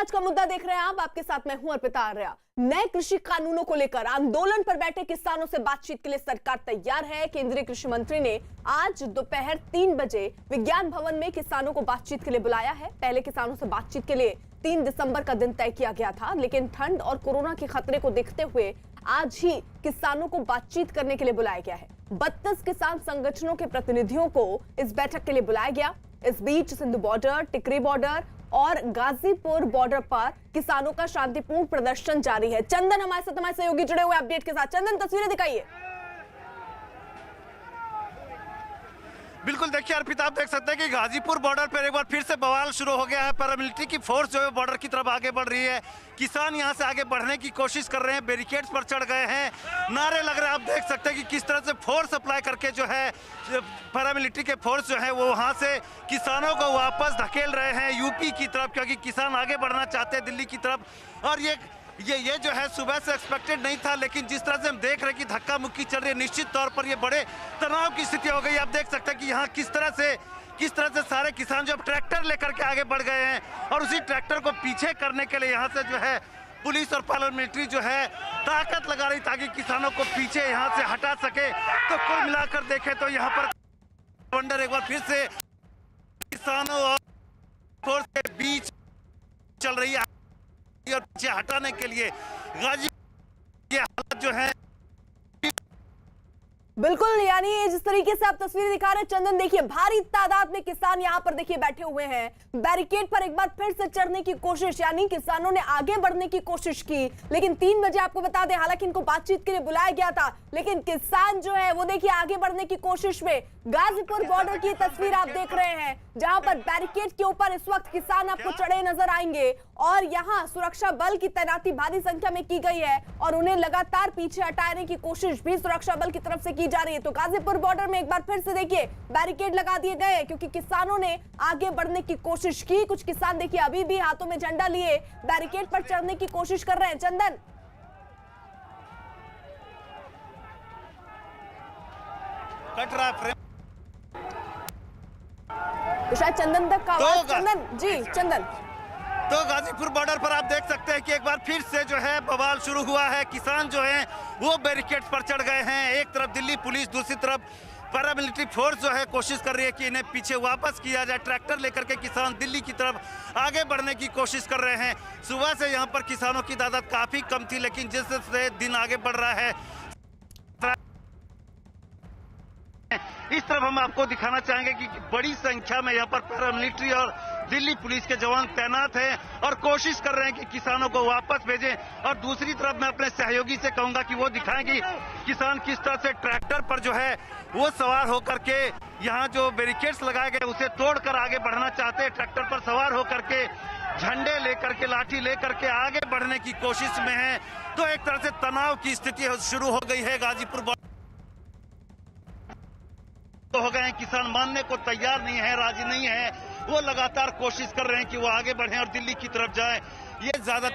आज का मुद्दा देख रहे हैं आप, आपके साथ मैं हूं अर्पिता आर्या। नए कृषि कानूनों को लेकर आंदोलन पर बैठे किसानों से बातचीत के लिए सरकार तैयार है। केंद्रीय कृषि मंत्री ने आज दोपहर 3 बजे विज्ञान भवन में किसानों को बातचीत के लिए बुलाया है। पहले किसानों से बातचीत के लिए 3 दिसंबर का दिन तय किया गया था, लेकिन ठंड और कोरोना के खतरे को देखते हुए आज ही किसानों को बातचीत करने के लिए बुलाया गया है। 32 किसान संगठनों के प्रतिनिधियों को इस बैठक के लिए बुलाया गया। इस बीच सिंधु बॉर्डर, टिकरी बॉर्डर और गाजीपुर बॉर्डर पर किसानों का शांतिपूर्ण प्रदर्शन जारी है। चंदन हमारे साथ, हमारे सहयोगी जुड़े हुए अपडेट के साथ। चंदन, तस्वीरें दिखाइए। बिल्कुल, देखिए अर्पिता, आप देख सकते हैं कि गाजीपुर बॉर्डर पर एक बार फिर से बवाल शुरू हो गया है। पैरामिलिट्री की फोर्स जो है बॉर्डर की तरफ आगे बढ़ रही है। किसान यहां से आगे बढ़ने की कोशिश कर रहे हैं, बैरिकेड्स पर चढ़ गए हैं, नारे लग रहे हैं। आप देख सकते हैं कि किस तरह से फोर्स अप्लाई करके जो है पैरामिलिट्री के फोर्स जो है वो वहां से किसानों को वापस धकेल रहे हैं यूपी की तरफ, क्योंकि किसान आगे बढ़ना चाहते हैं दिल्ली की तरफ। और ये जो है सुबह से एक्सपेक्टेड नहीं था, लेकिन जिस तरह से हम देख रहे हैं कि धक्का मुक्की चल रही है, निश्चित तौर पर ये बड़े तनाव की स्थिति हो गई। आप देख सकते हैं कि यहाँ किस तरह से सारे किसान जो ट्रैक्टर लेकर के आगे बढ़ गए हैं और उसी ट्रैक्टर को पीछे करने के लिए यहाँ से जो है पुलिस और पैरामिलिट्री जो है ताकत लगा रही ताकि किसानों को पीछे यहाँ से हटा सके। तो कुल मिलाकर देखें तो यहाँ पर वंडर एक बार फिर से किसानों और फोर्स के बीच चल रही है और पीछे हटाने के लिए गाजीपुर की हालत जो है बिल्कुल, यानी जिस तरीके से आप तस्वीरें दिखा रहे हैं चंदन, देखिए भारी तादाद में किसान यहाँ पर देखिए बैठे हुए हैं। बैरिकेड पर एक बार फिर से चढ़ने की कोशिश, यानी किसानों ने आगे बढ़ने की कोशिश की, लेकिन 3 बजे आपको बता दें, हालांकि इनको बातचीत के लिए बुलाया गया था, लेकिन किसान जो है वो देखिए आगे बढ़ने की कोशिश में। गाजीपुर बॉर्डर की तस्वीर आप देख रहे हैं, जहां पर बैरिकेड के ऊपर इस वक्त किसान आपको चढ़े नजर आएंगे और यहाँ सुरक्षा बल की तैनाती भारी संख्या में की गई है और उन्हें लगातार पीछे हटाने की कोशिश भी सुरक्षा बल की तरफ से की जा रही है। तो गाजीपुर बॉर्डर में एक बार फिर से देखिए बैरिकेड लगा दिए गए, क्योंकि किसानों ने आगे बढ़ने की कोशिश की। कुछ किसान देखिए अभी भी हाथों में झंडा लिए बैरिकेड पर चढ़ने की कोशिश कर रहे हैं। चंदन, कट रहा है तो शायद चंदन तक का आवाज। चंदन जी, चंदन, तो गाजीपुर बॉर्डर पर आप देख सकते हैं कि एक बार फिर से जो है बवाल शुरू हुआ है। किसान जो हैं वो बैरिकेड पर चढ़ गए हैं। एक तरफ दिल्ली पुलिस, दूसरी तरफ पैरामिलिट्री फोर्स जो है कोशिश कर रही है कि इन्हें पीछे वापस किया जाए। ट्रैक्टर लेकर के किसान दिल्ली की तरफ आगे बढ़ने की कोशिश कर रहे हैं। सुबह से यहाँ पर किसानों की तादाद काफी कम थी, लेकिन जैसे दिन आगे बढ़ रहा है इस तरफ हम आपको दिखाना चाहेंगे कि बड़ी संख्या में यहाँ पर पैरामिलिट्री और दिल्ली पुलिस के जवान तैनात हैं और कोशिश कर रहे हैं कि किसानों को वापस भेजें। और दूसरी तरफ मैं अपने सहयोगी से कहूंगा कि वो दिखाएं कि किसान किस तरह से ट्रैक्टर पर जो है वो सवार होकर के यहाँ जो बैरिकेड्स लगाए गए उसे तोड़कर आगे बढ़ना चाहते हैं। ट्रैक्टर पर सवार होकर के झंडे लेकर के, लाठी लेकर के आगे बढ़ने की कोशिश में है। तो एक तरह से तनाव की स्थिति शुरू हो गई है। गाजीपुर हो गए हैं, किसान मानने को तैयार नहीं है, राजी नहीं है। वो लगातार कोशिश कर रहे हैं कि वो आगे बढ़ें और दिल्ली की तरफ जाएं। ये ज्यादा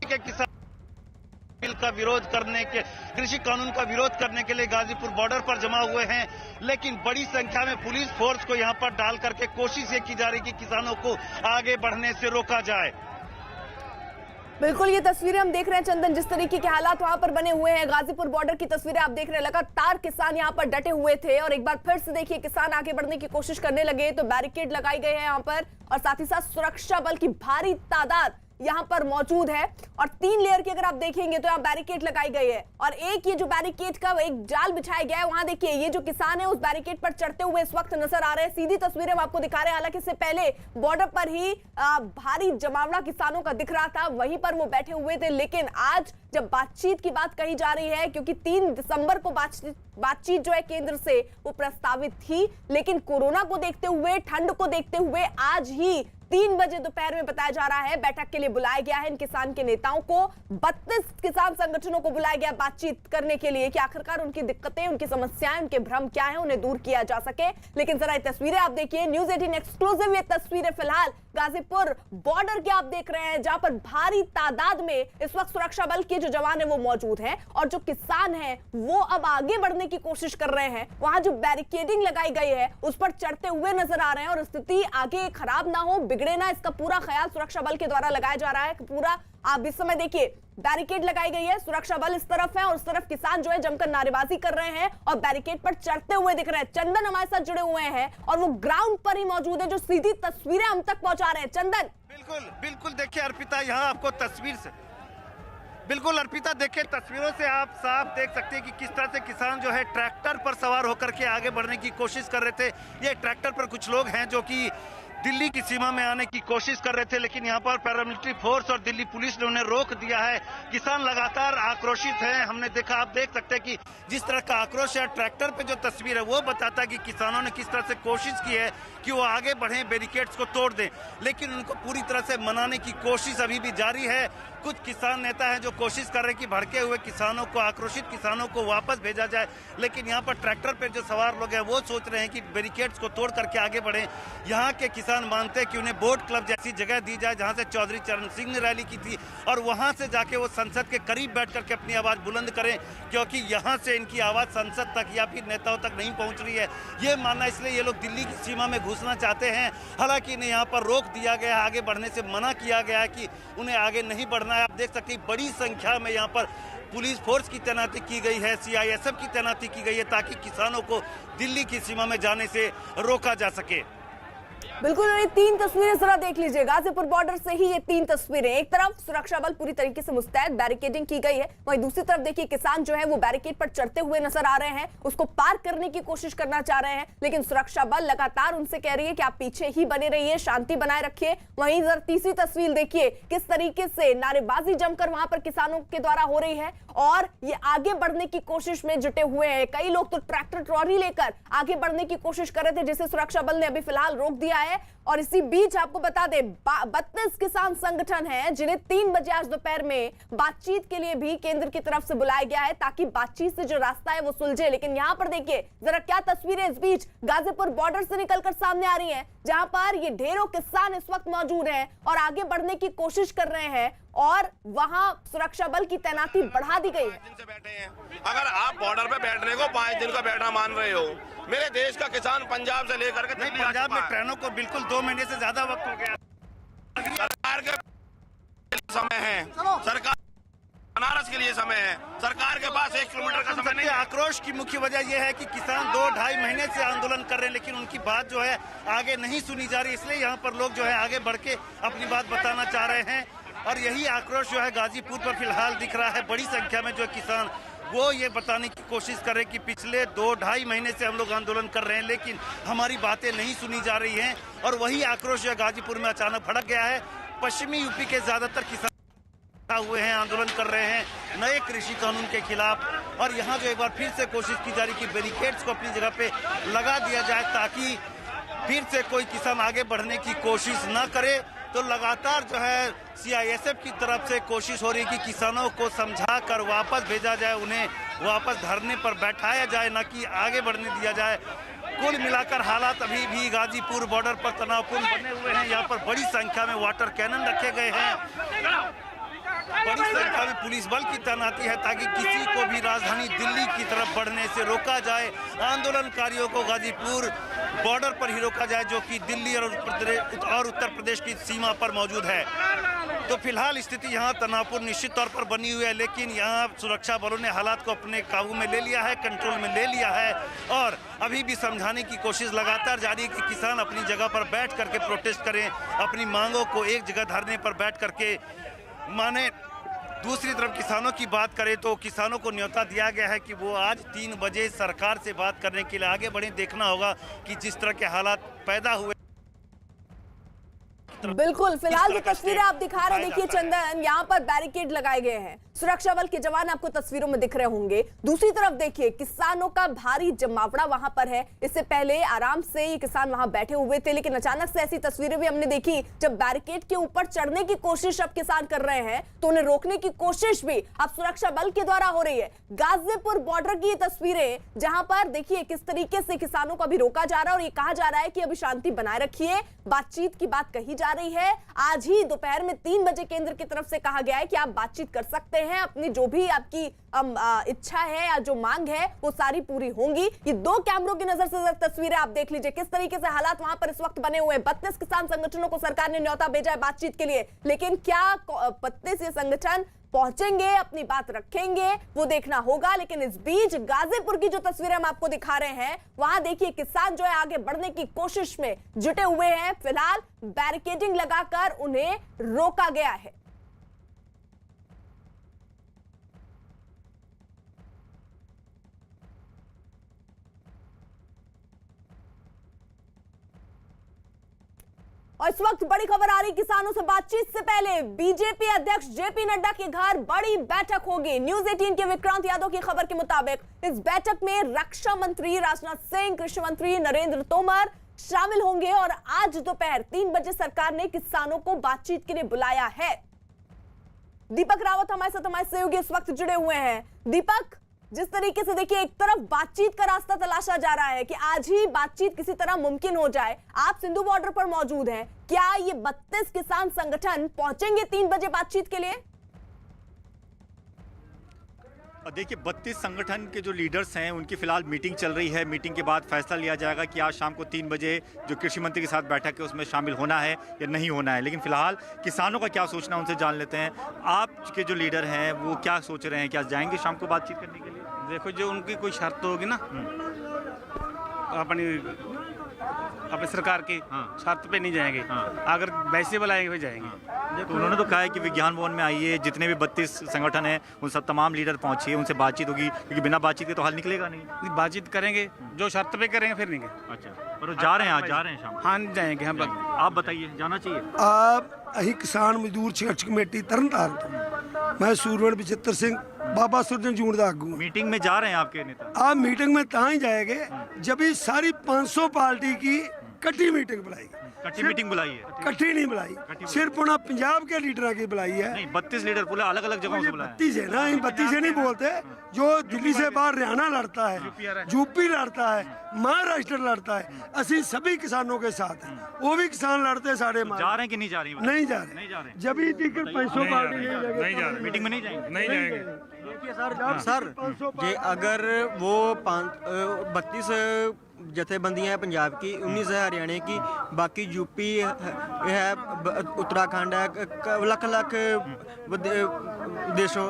किसान बिल का विरोध करने के, कृषि कानून का विरोध करने के लिए गाजीपुर बॉर्डर पर जमा हुए हैं, लेकिन बड़ी संख्या में पुलिस फोर्स को यहां पर डाल करके कोशिश ये की जा रही कि किसानों को आगे बढ़ने से रोका जाए। बिल्कुल, ये तस्वीरें हम देख रहे हैं चंदन, जिस तरीके के हालात वहां पर बने हुए हैं। गाजीपुर बॉर्डर की तस्वीरें आप देख रहे हैं। लगातार किसान यहां पर डटे हुए थे और एक बार फिर से देखिए किसान आगे बढ़ने की कोशिश करने लगे तो बैरिकेड लगाई गई है यहां पर, और साथ ही साथ सुरक्षा बल की भारी तादाद यहां पर मौजूद है। और 3 लेयर की अगर आप देखेंगे तो यहाँ बैरिकेड लगाई गई है और एक ये जो बैरिकेड का एक जाल बिछाया गया है, वहां देखिए ये जो किसान है उस बैरिकेड पर चढ़ते हुए इस वक्त नजर आ रहे हैं। सीधी तस्वीरें हम आपको दिखा रहे हैं। हालांकि इससे पहले बॉर्डर पर ही भारी जमावड़ा किसानों का दिख रहा था, वहीं पर वो बैठे हुए थे। लेकिन आज जब बातचीत की बात कही जा रही है, क्योंकि 3 दिसंबर को बातचीत जो है केंद्र से वो प्रस्तावित थी, लेकिन कोरोना को देखते हुए, ठंड को देखते हुए आज ही 3 बजे दोपहर में बताया जा रहा है बैठक के लिए बुलाया गया है इन किसान के नेताओं को। 32 किसान संगठनों को बुलाया गया बातचीत करने के लिए कि आखिरकार उनकी दिक्कतें, उनकी समस्याएं, उनके भ्रम क्या है, उन्हें दूर किया जा सके। लेकिन जरा ये तस्वीरें आप देखिए, न्यूज़ 18 एक्सक्लूसिव ये तस्वीरें फिलहाल गाजीपुर बॉर्डर के आप देख रहे हैं, जहां पर भारी तादाद में इस वक्त सुरक्षा बल के जो जवान है वो मौजूद हैं और जो किसान हैं वो अब आगे बढ़ने की कोशिश कर रहे हैं। वहां जो बैरिकेडिंग लगाई गई है उस पर चढ़ते हुए नजर आ रहे हैं और स्थिति आगे खराब ना हो, बिगड़े ना, इसका पूरा ख्याल सुरक्षा बल के द्वारा लगाया जा रहा है। पूरा आप इस समय देखिए बैरिकेड लगाई गई है, सुरक्षा बल इस तरफ है और उस तरफ किसान जो है जमकर नारेबाजी कर रहे हैं और बैरिकेड पर चढ़ते हुए दिख रहे हैं। चंदन हमारे साथ जुड़े हुए हैं और वो ग्राउंड पर ही मौजूद है, जो सीधी तस्वीरें हम तक पहुंचा रहे हैं। चंदन, बिल्कुल बिल्कुल, देखिए अर्पिता, यहाँ आपको तस्वीर से बिल्कुल अर्पिता देखिए, तस्वीरों से आप साफ देख सकते हैं कि किस तरह से किसान जो है ट्रैक्टर पर सवार होकर के आगे बढ़ने की कोशिश कर रहे थे। ये ट्रैक्टर पर कुछ लोग हैं जो कि दिल्ली की सीमा में आने की कोशिश कर रहे थे, लेकिन यहाँ पर पैरामिलिट्री फोर्स और दिल्ली पुलिस ने उन्हें रोक दिया है। किसान लगातार आक्रोशित हैं। हमने देखा, आप देख सकते हैं कि जिस तरह का आक्रोश है, ट्रैक्टर पे जो तस्वीर है वो बताता है कि किसानों ने किस तरह से कोशिश की है कि वो आगे बढ़े, बैरिकेड्स को तोड़ दें, लेकिन उनको पूरी तरह से मनाने की कोशिश अभी भी जारी है। कुछ किसान नेता हैं जो कोशिश कर रहे हैं कि भड़के हुए किसानों को, आक्रोशित किसानों को वापस भेजा जाए, लेकिन यहाँ पर ट्रैक्टर पर जो सवार लोग हैं वो सोच रहे हैं कि बैरिकेड्स को तोड़ करके आगे बढ़े। यहाँ के किसान मानते हैं कि उन्हें बोट क्लब जैसी जगह दी जाए जहाँ से चौधरी चरण सिंह ने रैली की थी, और वहाँ से जाके वो संसद के करीब बैठ करके अपनी आवाज़ बुलंद करें, क्योंकि यहाँ से इनकी आवाज़ संसद तक या फिर नेताओं तक नहीं पहुँच रही है। ये मानना, इसलिए ये लोग दिल्ली की सीमा में घुसना चाहते हैं। हालांकि इन्हें यहाँ पर रोक दिया गया है, आगे बढ़ने से मना किया गया है कि उन्हें आगे नहीं बढ़ना है। आप देख सकते हैं बड़ी संख्या में यहाँ पर पुलिस फोर्स की तैनाती की गई है, सीआईएसएफ की तैनाती की गई है, ताकि किसानों को दिल्ली की सीमा में जाने से रोका जा सके। बिल्कुल, ये तीन तस्वीरें जरा देख लीजिए, गाजीपुर बॉर्डर से ही ये तीन तस्वीरें। एक तरफ सुरक्षा बल पूरी तरीके से मुस्तैद, बैरिकेडिंग की गई है, वहीं दूसरी तरफ देखिए किसान जो है वो बैरिकेड पर चढ़ते हुए नजर आ रहे हैं, उसको पार करने की कोशिश करना चाह रहे हैं, लेकिन सुरक्षा बल लगातार उनसे कह रही है कि आप पीछे ही बने रहिए, शांति बनाए रखिए। वहीं जरा तीसरी तस्वीर देखिए, किस तरीके से नारेबाजी जमकर वहां पर किसानों के द्वारा हो रही है और ये आगे बढ़ने की कोशिश में जुटे हुए हैं। कई लोग तो ट्रैक्टर ट्रॉली लेकर आगे बढ़ने की कोशिश कर रहे थे, जिसे सुरक्षा बल ने अभी फिलहाल रोक दिया है। और इसी बीच आपको बता दें, 32 किसान संगठन हैं जिन्हें 3 बजे आज दोपहर में बातचीत के लिए भी केंद्र की तरफ से बुलाया गया है, ताकि बातचीत से जो रास्ता है वो सुलझे। लेकिन यहां पर देखिए जरा क्या तस्वीरें इस बीच गाजीपुर बॉर्डर से निकलकर सामने आ रही हैं, जहां पर ये ढेरों किसान इस वक्त मौजूद हैं और आगे बढ़ने की कोशिश कर रहे हैं, और वहां सुरक्षा बल की तैनाती बढ़ा दी गई है। से बैठे हैं, अगर आप बॉर्डर पे बैठने को 5 दिन का बैठना मान रहे हो, मेरे देश का किसान पंजाब से लेकर के नहीं, पंजाब में ट्रेनों को बिल्कुल 2 महीने से ज्यादा वक्त हो गया। सरकार के समय है, सरकार बनारस के लिए समय है, सरकार के पास 1 किलोमीटर का समय नहीं है। आक्रोश की मुख्य वजह यह है कि किसान 2-2.5 महीने से आंदोलन कर रहे हैं, लेकिन उनकी बात जो है आगे नहीं सुनी जा रही, इसलिए यहाँ पर लोग जो है आगे बढ़ के अपनी बात बताना चाह रहे हैं। और यही आक्रोश जो है गाजीपुर पर फिलहाल दिख रहा है। बड़ी संख्या में जो किसान वो ये बताने की कोशिश कर रहे हैं कि पिछले 2-2.5 महीने से हम लोग आंदोलन कर रहे हैं, लेकिन हमारी बातें नहीं सुनी जा रही हैं। और वही आक्रोश जो है गाजीपुर में अचानक भड़क गया है। पश्चिमी यूपी के ज्यादातर किसान हुए हैं, आंदोलन कर रहे हैं नए कृषि कानून के खिलाफ। और यहाँ जो एक बार फिर से कोशिश की जा रही कि बैरिकेड्स को अपनी जगह पे लगा दिया जाए, ताकि फिर से कोई किसान आगे बढ़ने की कोशिश ना करे। तो लगातार जो है सीआईएसएफ की तरफ से कोशिश हो रही है कि किसानों को समझा कर वापस भेजा जाए, उन्हें वापस धरने पर बैठाया जाए, न कि आगे बढ़ने दिया जाए। कुल मिलाकर हालात अभी भी गाजीपुर बॉर्डर पर तनावपूर्ण बने हुए हैं। यहाँ पर बड़ी संख्या में वाटर कैनन रखे गए हैं, बड़ी संख्या में पुलिस बल की तैनाती है, ताकि किसी को भी राजधानी दिल्ली की तरफ बढ़ने से रोका जाए। आंदोलनकारियों को गाजीपुर बॉर्डर पर ही रोका जाए, जो कि दिल्ली और उत्तर प्रदेश की सीमा पर मौजूद है। तो फिलहाल स्थिति यहाँ तनावपूर्ण निश्चित तौर पर बनी हुई है, लेकिन यहाँ सुरक्षा बलों ने हालात को अपने काबू में ले लिया है, कंट्रोल में ले लिया है, और अभी भी समझाने की कोशिश लगातार जारी है कि किसान अपनी जगह पर बैठ करके प्रोटेस्ट करें, अपनी मांगों को एक जगह धरने पर बैठ करके माने। दूसरी तरफ किसानों की बात करें तो किसानों को न्योता दिया गया है कि वो आज 3 बजे सरकार से बात करने के लिए आगे बढ़े। देखना होगा कि जिस तरह के हालात पैदा हुए। बिल्कुल, फिलहाल जो तस्वीरें आप दिखा रहे हैं, देखिए चंदन, यहाँ पर बैरिकेड लगाए गए हैं, सुरक्षा बल के जवान आपको तस्वीरों में दिख रहे होंगे। दूसरी तरफ देखिए किसानों का भारी जमावड़ा वहां पर है। इससे पहले आराम से ये किसान वहां बैठे हुए थे, लेकिन अचानक से ऐसी तस्वीरें भी हमने देखी जब बैरिकेड के ऊपर चढ़ने की कोशिश अब किसान कर रहे हैं, तो उन्हें रोकने की कोशिश भी अब सुरक्षा बल के द्वारा हो रही है। गाजीपुर बॉर्डर की ये तस्वीरें, जहां पर देखिए किस तरीके से किसानों को अभी रोका जा रहा है और ये कहा जा रहा है कि अभी शांति बनाए रखिए, बातचीत की बात कही जा रही है। आज ही दोपहर में 3 बजे केंद्र की तरफ से कहा गया है कि आप बातचीत कर सकते हैं, अपनी जो भी आपकी इच्छा है या जो मांग है वो सारी पूरी होंगी। ये 2 कैमरों की नजर से तस्वीरें आप देख लीजिए, किस तरीके से हालात वहां पर इस वक्त बने हुए हैं। 32 किसान संगठनों को सरकार ने न्योता भेजा है बातचीत के लिए, लेकिन क्या 32 ये संगठन पहुंचेंगे, अपनी बात रखेंगे, वो देखना होगा। लेकिन इस बीच गाजीपुर की जो तस्वीरें हम आपको दिखा रहे हैं, वहां देखिए किसान जो है आगे बढ़ने की कोशिश में जुटे हुए हैं। फिलहाल बैरिकेडिंग लगाकर उन्हें रोका गया है। और इस वक्त बड़ी खबर आ रही, किसानों से बातचीत से पहले बीजेपी अध्यक्ष जेपी नड्डा के घर बड़ी बैठक होगी। न्यूज 18 के विक्रांत यादव की खबर के मुताबिक इस बैठक में रक्षा मंत्री राजनाथ सिंह, कृषि मंत्री नरेंद्र तोमर शामिल होंगे और आज दोपहर 3 बजे सरकार ने किसानों को बातचीत के लिए बुलाया है। दीपक रावत हमारे साथ हमारे सहयोगी इस वक्त जुड़े हुए हैं। दीपक, जिस तरीके से देखिए एक तरफ बातचीत का रास्ता तलाशा जा रहा है कि आज ही बातचीत किसी तरह मुमकिन हो जाए, आप सिंधु बॉर्डर पर मौजूद हैं, क्या ये 32 किसान संगठन पहुंचेंगे 3 बजे बातचीत के लिए? देखिए 32 संगठन के जो लीडर्स हैं उनकी फिलहाल मीटिंग चल रही है। मीटिंग के बाद फैसला लिया जाएगा कि आज शाम को 3 बजे जो कृषि मंत्री के साथ बैठक है उसमें शामिल होना है या नहीं होना है। लेकिन फिलहाल किसानों का क्या सोचना है उनसे जान लेते हैं। आपके जो लीडर हैं वो क्या सोच रहे हैं, क्या जाएंगे शाम को बातचीत करने के लिए? देखो, जो उनकी कोई शर्त होगी ना अपनी सरकार की, शर्त पे नहीं जाएंगे। अगर वैसे बुलाएंगे फिर जाएंगे। देखो उन्होंने तो कहा है कि विज्ञान भवन में आइए, जितने भी 32 संगठन हैं उन सब तमाम लीडर पहुंचिए, उनसे बातचीत होगी, क्योंकि बिना बातचीत के तो हल निकलेगा नहीं। बातचीत करेंगे, जो शर्त पे करेंगे फिर नहीं। अच्छा, पर वो जा रहे हैं, आज जा रहे हैं शाम? हाँ जाएंगे हम। आप बताइए, जाना चाहिए? ਅਸੀਂ ਕਿਸਾਨ ਮਜ਼ਦੂਰ ਸੰਘਰਸ਼ ਕਮੇਟੀ ਤਰਨਤਾਰਨ ਤੋਂ मैं सूरवण 75 सिंह बाबा सुरजन जून का आगू। मीटिंग में जा रहे हैं आपके नेता? आप मीटिंग में तहाँ ही जाएंगे जब ये सारी 500 पार्टी की कट्ठी मीटिंग बुलाएगी। कट्ठी मीटिंग बुलाई है? कट्ठी नहीं बुलाई, सिर्फ उन्हें पंजाब के लीडर की बुलाई है। नहीं, 32 लीडर पूरे अलग अलग जगहों से बुलाए। 32 है ना, 32 से नहीं बोलते। जो दिल्ली से बाहर हरियाणा लड़ता है, यूपी लड़ता है, महाराष्ट्र लड़ता है, असि सभी किसानों के साथ हैं। वो भी किसान लड़ते हैं साढ़े। जा रहे हैं कि नहीं जा रही? नहीं जा रहे। जब ही 500 पार्टी नहीं जा रही, मीटिंग में नहीं जाएंगे? नहीं जाएंगे। देखिए सर ये अगर वो 32 जथेबंदियां हैं पंजाब की, 19 है हरियाणा की, बाकी यूपी है, उत्तराखंड है, लख देशों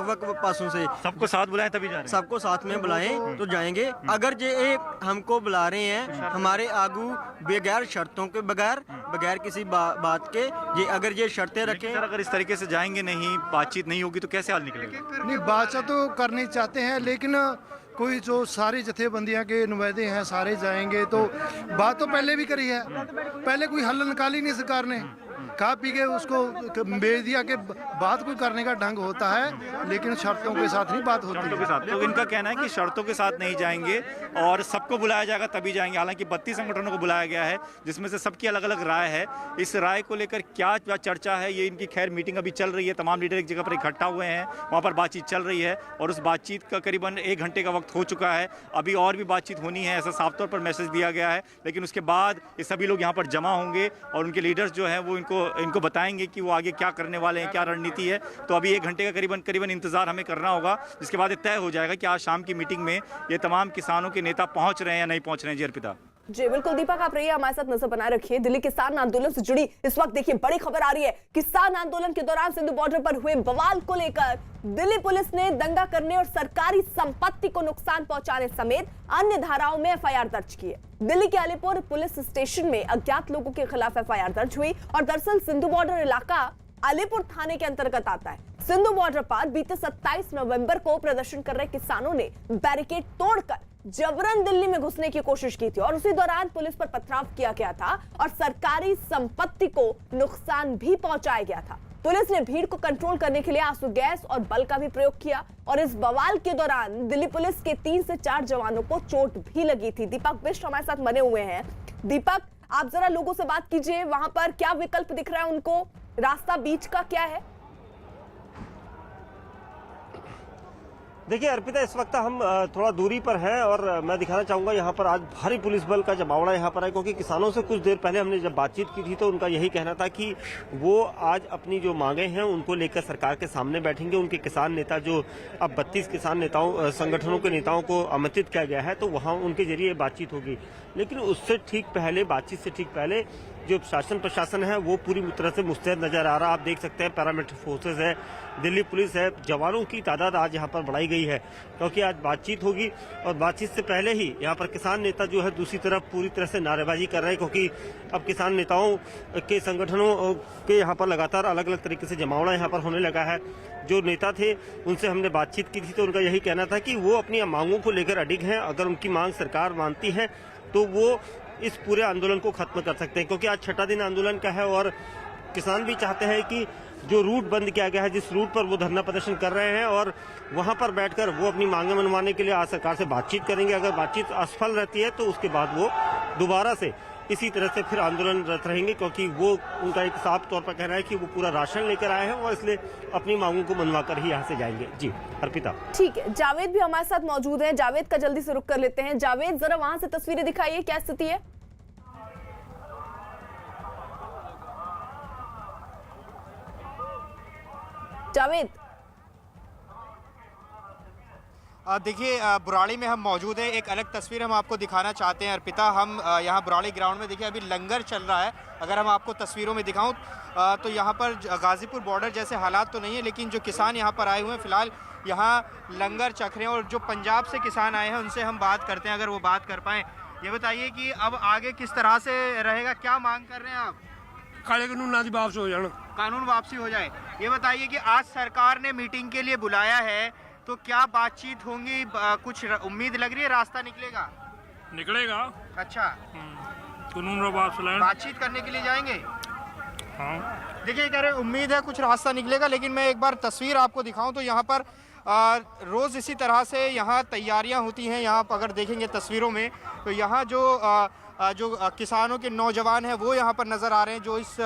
वक पासों से सबको साथ बुलाएं तभी जा रहे हैं? सबको साथ में बुलाएं तो जाएंगे। अगर ये हमको बुला रहे हैं हमारे आगू बगैर शर्तों के, बगैर किसी बात के, ये अगर ये शर्तें रखें। अगर इस तरीके से जाएंगे नहीं, बातचीत नहीं होगी तो कैसे हल निकलेगा? नहीं, बातचीत तो करनी चाहते हैं, लेकिन कोई जो सारी जथेबंदियां के नुमाइंदे हैं सारे जाएंगे। तो बात तो पहले भी करी है, पहले कोई हल निकाली नहीं सरकार ने, खा पी के उसको बेच दिया कि बात कोई करने का ढंग होता है, लेकिन शर्तों के साथ नहीं बात होती शर्तों के साथ। तो इनका कहना है कि शर्तों के साथ नहीं जाएंगे और सबको बुलाया जाएगा तभी जाएंगे। हालांकि 32 संगठनों को बुलाया गया है जिसमें से सबकी अलग अलग राय है। इस राय को लेकर क्या चर्चा है, ये इनकी खैर मीटिंग अभी चल रही है। तमाम लीडर एक जगह पर इकट्ठा हुए हैं, वहाँ पर बातचीत चल रही है और उस बातचीत का करीबन 1 घंटे का वक्त हो चुका है। अभी और भी बातचीत होनी है, ऐसा साफ तौर पर मैसेज दिया गया है। लेकिन उसके बाद ये सभी लोग यहाँ पर जमा होंगे और उनके लीडर्स जो हैं वो इनको बताएंगे कि वो आगे क्या करने वाले हैं, क्या रणनीति है। तो अभी 1 घंटे का करीबन इंतजार हमें करना होगा, जिसके बाद ये तय हो जाएगा कि आज शाम की मीटिंग में ये तमाम किसानों के नेता पहुंच रहे हैं या नहीं पहुंच रहे हैं। जी अर्पिता। जी बिल्कुल दीपक, आप रहिए हमारे साथ, नजर बनाए रखिए। दिल्ली किसान आंदोलन से जुड़ी इस वक्त देखिए बड़ी खबर आ रही है। किसान आंदोलन के दौरान सिंधु बॉर्डर पर हुए बवाल को लेकर दिल्ली पुलिस ने दंगा करने और सरकारी संपत्ति को नुकसान पहुंचाने समेत अन्य धाराओं में एफआईआर दर्ज की है। दिल्ली के अलीपुर पुलिस स्टेशन में अज्ञात लोगों के खिलाफ एफआईआर दर्ज हुई और दरअसल सिंधु बॉर्डर इलाका अलीपुर थाने के अंतर्गत आता है। सिंधु बॉर्डर पर बीते 27 नवंबर को प्रदर्शन कर रहे किसानों ने बैरिकेड तोड़कर जबरन दिल्ली में घुसने की कोशिश की थी और उसी दौरान पुलिस पर पथराव किया गया था और सरकारी संपत्ति को नुकसान भी पहुंचाया गया था। पुलिस ने भीड़ को कंट्रोल करने के लिए आंसू गैस और बल का भी प्रयोग किया और इस बवाल के दौरान दिल्ली पुलिस के 3 से 4 जवानों को चोट भी लगी थी। दीपक बिष्ट हमारे साथ बने हुए हैं। दीपक, आप जरा लोगों से बात कीजिए, वहां पर क्या विकल्प दिख रहा है उनको, रास्ता बीच का क्या है? देखिए अर्पिता, इस वक्त हम थोड़ा दूरी पर हैं और मैं दिखाना चाहूंगा यहाँ पर आज भारी पुलिस बल का जमावड़ा यहाँ पर है, क्योंकि किसानों से कुछ देर पहले हमने जब बातचीत की थी तो उनका यही कहना था कि वो आज अपनी जो मांगे हैं उनको लेकर सरकार के सामने बैठेंगे। उनके किसान नेता जो अब 32 किसान नेताओं संगठनों के नेताओं को आमंत्रित किया गया है तो वहाँ उनके जरिए बातचीत होगी। लेकिन उससे ठीक पहले, बातचीत से ठीक पहले जो शासन प्रशासन है वो पूरी तरह से मुस्तैद नजर आ रहा है। आप देख सकते हैं पैरामिलिट्री फोर्सेज है, दिल्ली पुलिस है, जवानों की तादाद आज यहाँ पर बढ़ाई गई है क्योंकि आज बातचीत होगी। और बातचीत से पहले ही यहाँ पर किसान नेता जो है दूसरी तरफ पूरी तरह से नारेबाजी कर रहे हैं, क्योंकि अब किसान नेताओं के संगठनों के यहाँ पर लगातार अलग अलग तरीके से जमावड़ा यहाँ पर होने लगा है। जो नेता थे उनसे हमने बातचीत की थी तो उनका यही कहना था कि वो अपनी मांगों को लेकर अडिग हैं। अगर उनकी मांग सरकार मानती है तो वो इस पूरे आंदोलन को खत्म कर सकते हैं, क्योंकि आज 6ठा दिन आंदोलन का है और किसान भी चाहते हैं कि जो रूट बंद किया गया है, जिस रूट पर वो धरना प्रदर्शन कर रहे हैं और वहां पर बैठकर वो अपनी मांगे मनवाने के लिए आज सरकार से बातचीत करेंगे। अगर बातचीत असफल रहती है तो उसके बाद वो दोबारा से इसी तरह से फिर आंदोलनरत रहेंगे, क्योंकि वो उनका एक साफ तौर पर कहना है कि वो पूरा राशन लेकर आए हैं और इसलिए अपनी मांगों को मनवा कर ही यहाँ से जाएंगे। जी अर्पिता। ठीक है, जावेद भी हमारे साथ मौजूद है। जावेद का जल्दी से रुक कर लेते हैं। जावेद, जरा वहां से तस्वीरें दिखाइए, क्या स्थिति है? जावेद। देखिए बुराड़ी में हम मौजूद हैं। एक अलग तस्वीर हम आपको दिखाना चाहते हैं अर्पिता। हम यहाँ बुराड़ी ग्राउंड में देखिए अभी लंगर चल रहा है। अगर हम आपको तस्वीरों में दिखाऊं तो यहाँ पर गाजीपुर बॉर्डर जैसे हालात तो नहीं है, लेकिन जो किसान यहाँ पर आए हुए हैं फिलहाल यहाँ लंगर चख रहे हैं। और जो पंजाब से किसान आए हैं उनसे हम बात करते हैं, अगर वो बात कर पाएँ। ये बताइए कि अब आगे किस तरह से रहेगा, क्या मांग कर रहे हैं आप? काले कानून ना वापस हो जाना, कानून वापसी हो जाए। ये बताइए कि आज सरकार ने मीटिंग के लिए बुलाया है तो क्या बातचीत होंगी, कुछ उम्मीद लग रही है रास्ता निकलेगा? निकलेगा। अच्छा, कानून वापस लाए, बातचीत करने के लिए जाएंगे। हाँ देखिए कह रहे उम्मीद है कुछ रास्ता निकलेगा, लेकिन मैं एक बार तस्वीर आपको दिखाऊं तो यहाँ पर रोज इसी तरह से यहाँ तैयारियां होती हैं। यहाँ पर अगर देखेंगे तस्वीरों में तो यहाँ जो किसानों के नौजवान हैं वो यहाँ पर नजर आ रहे हैं, जो इस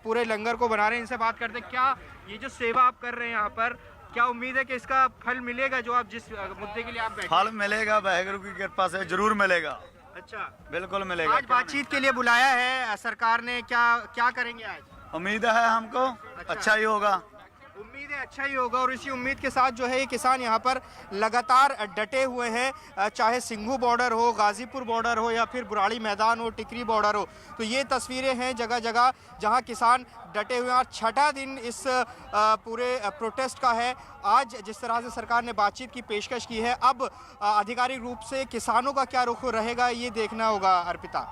पूरे लंगर को बना रहे हैं। इनसे बात करते हैं, क्या ये जो सेवा आप कर रहे हैं यहाँ पर, क्या उम्मीद है कि इसका फल मिलेगा जो आप जिस मुद्दे के लिए आप बैठे? फल मिलेगा, वाहेगुरु की कृपा से जरूर मिलेगा। अच्छा, बिल्कुल मिलेगा। आज बातचीत के लिए बुलाया है सरकार ने, क्या करेंगे आज? उम्मीद है हमको अच्छा ही होगा। उम्मीद है अच्छा ही होगा। और इसी उम्मीद के साथ जो है ये किसान यहाँ पर लगातार डटे हुए हैं, चाहे सिंघू बॉर्डर हो, गाजीपुर बॉर्डर हो या फिर बुराड़ी मैदान हो, टिकरी बॉर्डर हो। तो ये तस्वीरें हैं जगह जगह जहाँ किसान डटे हुए हैं। और 6ठा दिन इस पूरे प्रोटेस्ट का है। आज जिस तरह से सरकार ने बातचीत की पेशकश की है, अब आधिकारिक रूप से किसानों का क्या रुख रहेगा ये देखना होगा अर्पिता।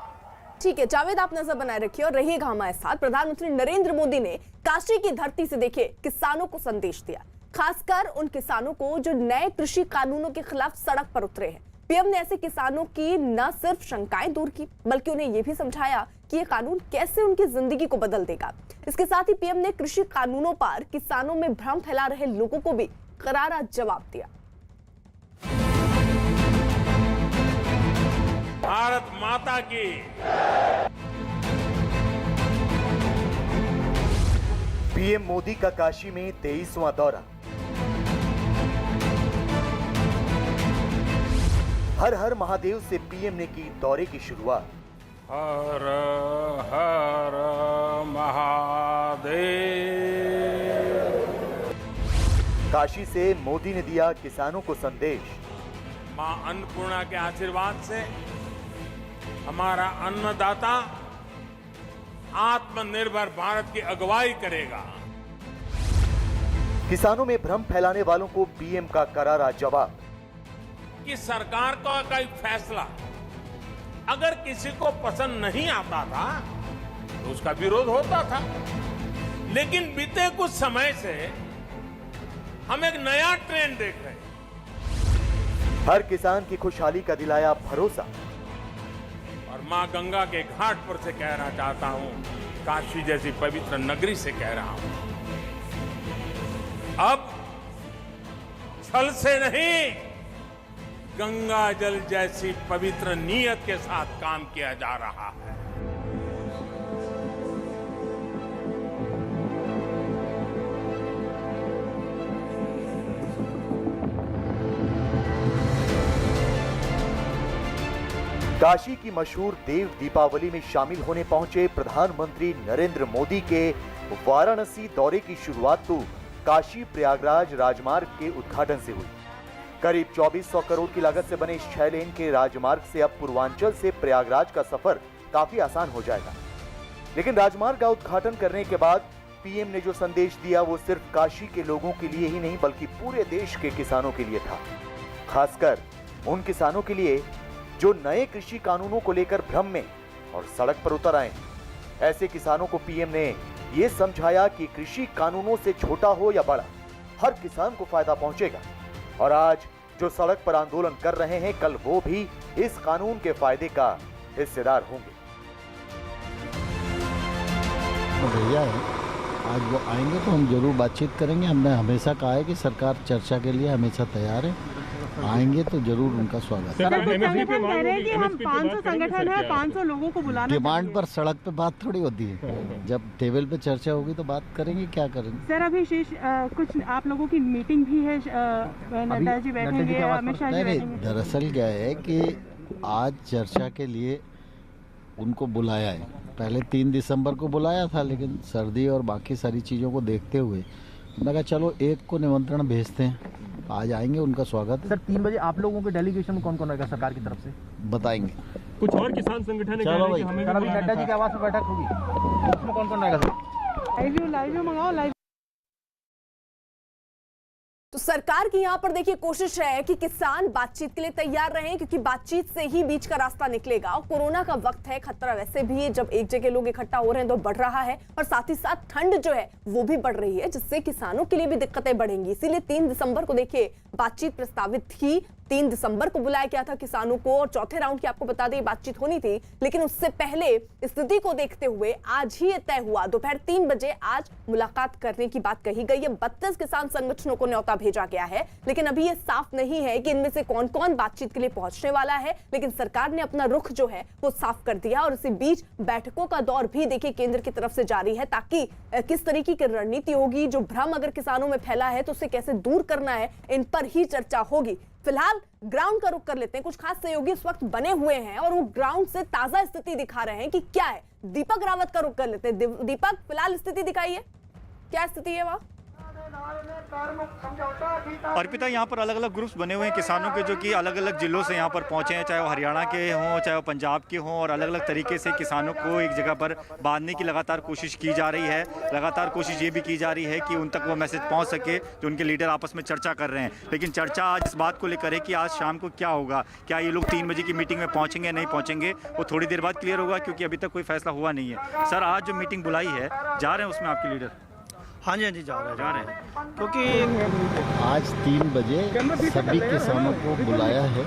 ठीक है जावेद, आप नजर बनाए रखिए और रहिएगा हमारे साथ। प्रधानमंत्री नरेंद्र मोदी ने काशी की धरती से देखिए किसानों को संदेश दिया, खासकर उन किसानों को जो नए कृषि कानूनों के खिलाफ सड़क पर उतरे हैं। पीएम ने ऐसे किसानों की न सिर्फ शंकाएं दूर की, बल्कि उन्हें यह भी समझाया कि ये कानून कैसे उनकी जिंदगी को बदल देगा। इसके साथ ही पीएम ने कृषि कानूनों पर किसानों में भ्रम फैला रहे लोगों को भी करारा जवाब दिया। भारत माता की। पीएम मोदी का काशी में 23वां दौरा। हर हर महादेव से पीएम ने की दौरे की शुरुआत। हर हर महादेव। काशी से मोदी ने दिया किसानों को संदेश। मां अन्नपूर्णा के आशीर्वाद से हमारा अन्नदाता आत्मनिर्भर भारत की अगुवाई करेगा। किसानों में भ्रम फैलाने वालों को पीएम का करारा जवाब कि सरकार का कोई फैसला अगर किसी को पसंद नहीं आता था तो उसका विरोध होता था, लेकिन बीते कुछ समय से हम एक नया ट्रेंड देख रहे हैं। हर किसान की खुशहाली का दिलाया भरोसा। और मां गंगा के घाट पर से कहना चाहता हूं, काशी जैसी पवित्र नगरी से कह रहा हूं, अब छल से नहीं, गंगा जल जैसी पवित्र नीयत के साथ काम किया जा रहा है। काशी की मशहूर देव दीपावली में शामिल होने पहुंचे प्रधानमंत्री नरेंद्र मोदी के वाराणसी दौरे की शुरुआत तो काशी प्रयागराज राजमार्ग के उद्घाटन से हुई। करीब 2400 करोड़ की लागत से बने इस 6 लेन के राजमार्ग से अब पूर्वांचल से प्रयागराज का सफर काफी आसान हो जाएगा। लेकिन राजमार्ग का उद्घाटन करने के बाद पीएम ने जो संदेश दिया वो सिर्फ काशी के लोगों के लिए ही नहीं बल्कि पूरे देश के किसानों के लिए था। खासकर उन किसानों के लिए जो नए कृषि कानूनों को लेकर भ्रम में और सड़क पर उतर आए। ऐसे किसानों को पीएम ने ये समझाया कि कृषि कानूनों से छोटा हो या बड़ा, हर किसान को फायदा पहुंचेगा। और आज जो सड़क पर आंदोलन कर रहे हैं, कल वो भी इस कानून के फायदे का हिस्सेदार होंगे। भैया है, आज वो आएंगे तो हम जरूर बातचीत करेंगे। हमने हमेशा कहा है कि सरकार चर्चा के लिए हमेशा तैयार है, आएंगे तो जरूर उनका स्वागत है। कह रहे हैं कि हम 500 संगठन है, 500 लोगों को बुलाना। डिमांड पर सड़क पे बात थोड़ी होती है, जब टेबल पे चर्चा होगी तो बात करेंगे, क्या करेंगे। सर अभी शेष कुछ आप लोगों की मीटिंग भी है, नड्डा जी बैठेंगे, अमित शाह जी बैठेंगे। दरअसल क्या है कि आज चर्चा के लिए उनको बुलाया है। पहले 3 दिसंबर को बुलाया था, लेकिन सर्दी और बाकी सारी चीज़ों को देखते हुए मैं कहा चलो एक को निमंत्रण भेजते हैं, आज आएंगे, उनका स्वागत है। सर 3 बजे आप लोगों के डेलीगेशन में कौन कौन रहेगा सरकार की तरफ से, बताएंगे। कुछ और किसान संगठन चलो भाई, अभी नड्डा जी के आवास में बैठक होगी, उसमें कौन कौन रहेगा सर? Live मंगाओ live. तो सरकार की यहाँ पर देखिए कोशिश है कि किसान बातचीत के लिए तैयार रहें, क्योंकि बातचीत से ही बीच का रास्ता निकलेगा। और कोरोना का वक्त है, खतरा वैसे भी है, जब एक जगह लोग इकट्ठा हो रहे हैं तो बढ़ रहा है, और साथ ही साथ ठंड जो है वो भी बढ़ रही है, जिससे किसानों के लिए भी दिक्कतें बढ़ेंगी। इसीलिए 3 दिसंबर को देखिए बातचीत प्रस्तावित थी। 3 दिसंबर को बुलाया गया था किसानों को, और चौथे राउंड की आपको बता दें बातचीत होनी थी। लेकिन उससे पहले स्थिति को देखते हुए आज ही ये तय हुआ, दोपहर 3 बजे आज मुलाकात करने की बात कही गई है। 32 किसान संगठनों को न्योता भेजा गया है, लेकिन अभी ये साफ नहीं है कि इनमें से कौन कौन बातचीत के लिए पहुंचने वाला है। लेकिन सरकार ने अपना रुख जो है वो साफ कर दिया, और इसी बीच बैठकों का दौर भी देखिए केंद्र की तरफ से जारी है, ताकि किस तरीके की रणनीति होगी, जो भ्रम अगर किसानों में फैला है तो उसे कैसे दूर करना है, इन पर ही चर्चा होगी। फिलहाल ग्राउंड का रुख कर लेते हैं। कुछ खास सहयोगी इस वक्त बने हुए हैं और वो ग्राउंड से ताजा स्थिति दिखा रहे हैं कि क्या है। दीपक रावत का रुख कर लेते हैं। दीपक, फिलहाल स्थिति दिखाइए, क्या स्थिति है वहां? अर्पिता, यहाँ पर अलग अलग ग्रुप्स बने हुए हैं किसानों के, जो कि अलग अलग जिलों से यहाँ पर पहुंचे हैं, चाहे वो हरियाणा के हों, चाहे वो पंजाब के हों, और अलग अलग तरीके से किसानों को एक जगह पर बांधने की लगातार कोशिश की जा रही है। लगातार कोशिश ये भी की जा रही है कि उन तक वो मैसेज पहुंच सके जो उनके लीडर आपस में चर्चा कर रहे हैं। लेकिन चर्चा आज इस बात को लेकर है कि आज शाम को क्या होगा, क्या ये लोग 3 बजे की मीटिंग में पहुँचेंगे नहीं पहुँचेंगे, वो थोड़ी देर बाद क्लियर होगा, क्योंकि अभी तक कोई फैसला हुआ नहीं है। सर, आज जो मीटिंग बुलाई है, जा रहे हैं उसमें आपके लीडर? हाँ जी जा रहे हैं, क्योंकि आज 3 बजे सभी किसानों को बुलाया है।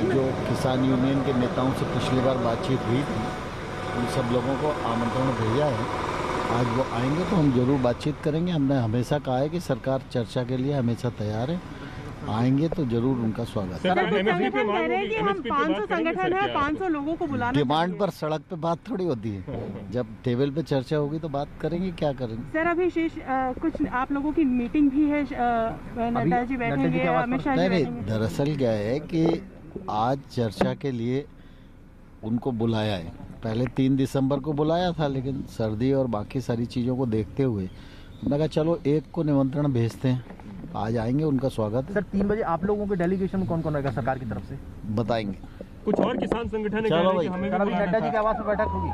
जो किसान यूनियन के नेताओं से पिछली बार बातचीत हुई थी, उन सब लोगों को आमंत्रण भेजा है। आज वो आएंगे तो हम जरूर बातचीत करेंगे। हमने हमेशा कहा है कि सरकार चर्चा के लिए हमेशा तैयार है, आएंगे तो जरूर उनका स्वागत है। कह रहे हैं कि हम 500 संगठन है, 500 लोगों को बुलाना। डिमांड पर सड़क पे बात थोड़ी होती है, जब टेबल पे चर्चा होगी तो बात करेंगे, क्या करेंगे। सर अभी शेष कुछ आप लोगों की मीटिंग भी है, नड्डा जी बैठेंगे, अमित शाह जी बैठेंगे। दरअसल क्या है कि आज चर्चा के लिए उनको बुलाया है। पहले 3 दिसंबर को बुलाया था, लेकिन सर्दी और बाकी सारी चीज़ों को देखते हुए मैं कहा चलो एक को निमंत्रण भेजते हैं, आज आएंगे, उनका स्वागत है। सर 3 बजे आप लोगों के डेलीगेशन में कौन कौन रहेगा सरकार की तरफ से, बताएंगे। कुछ और किसान संगठन चलो भाई, अभी नड्डा जी के आवास में बैठक होगी,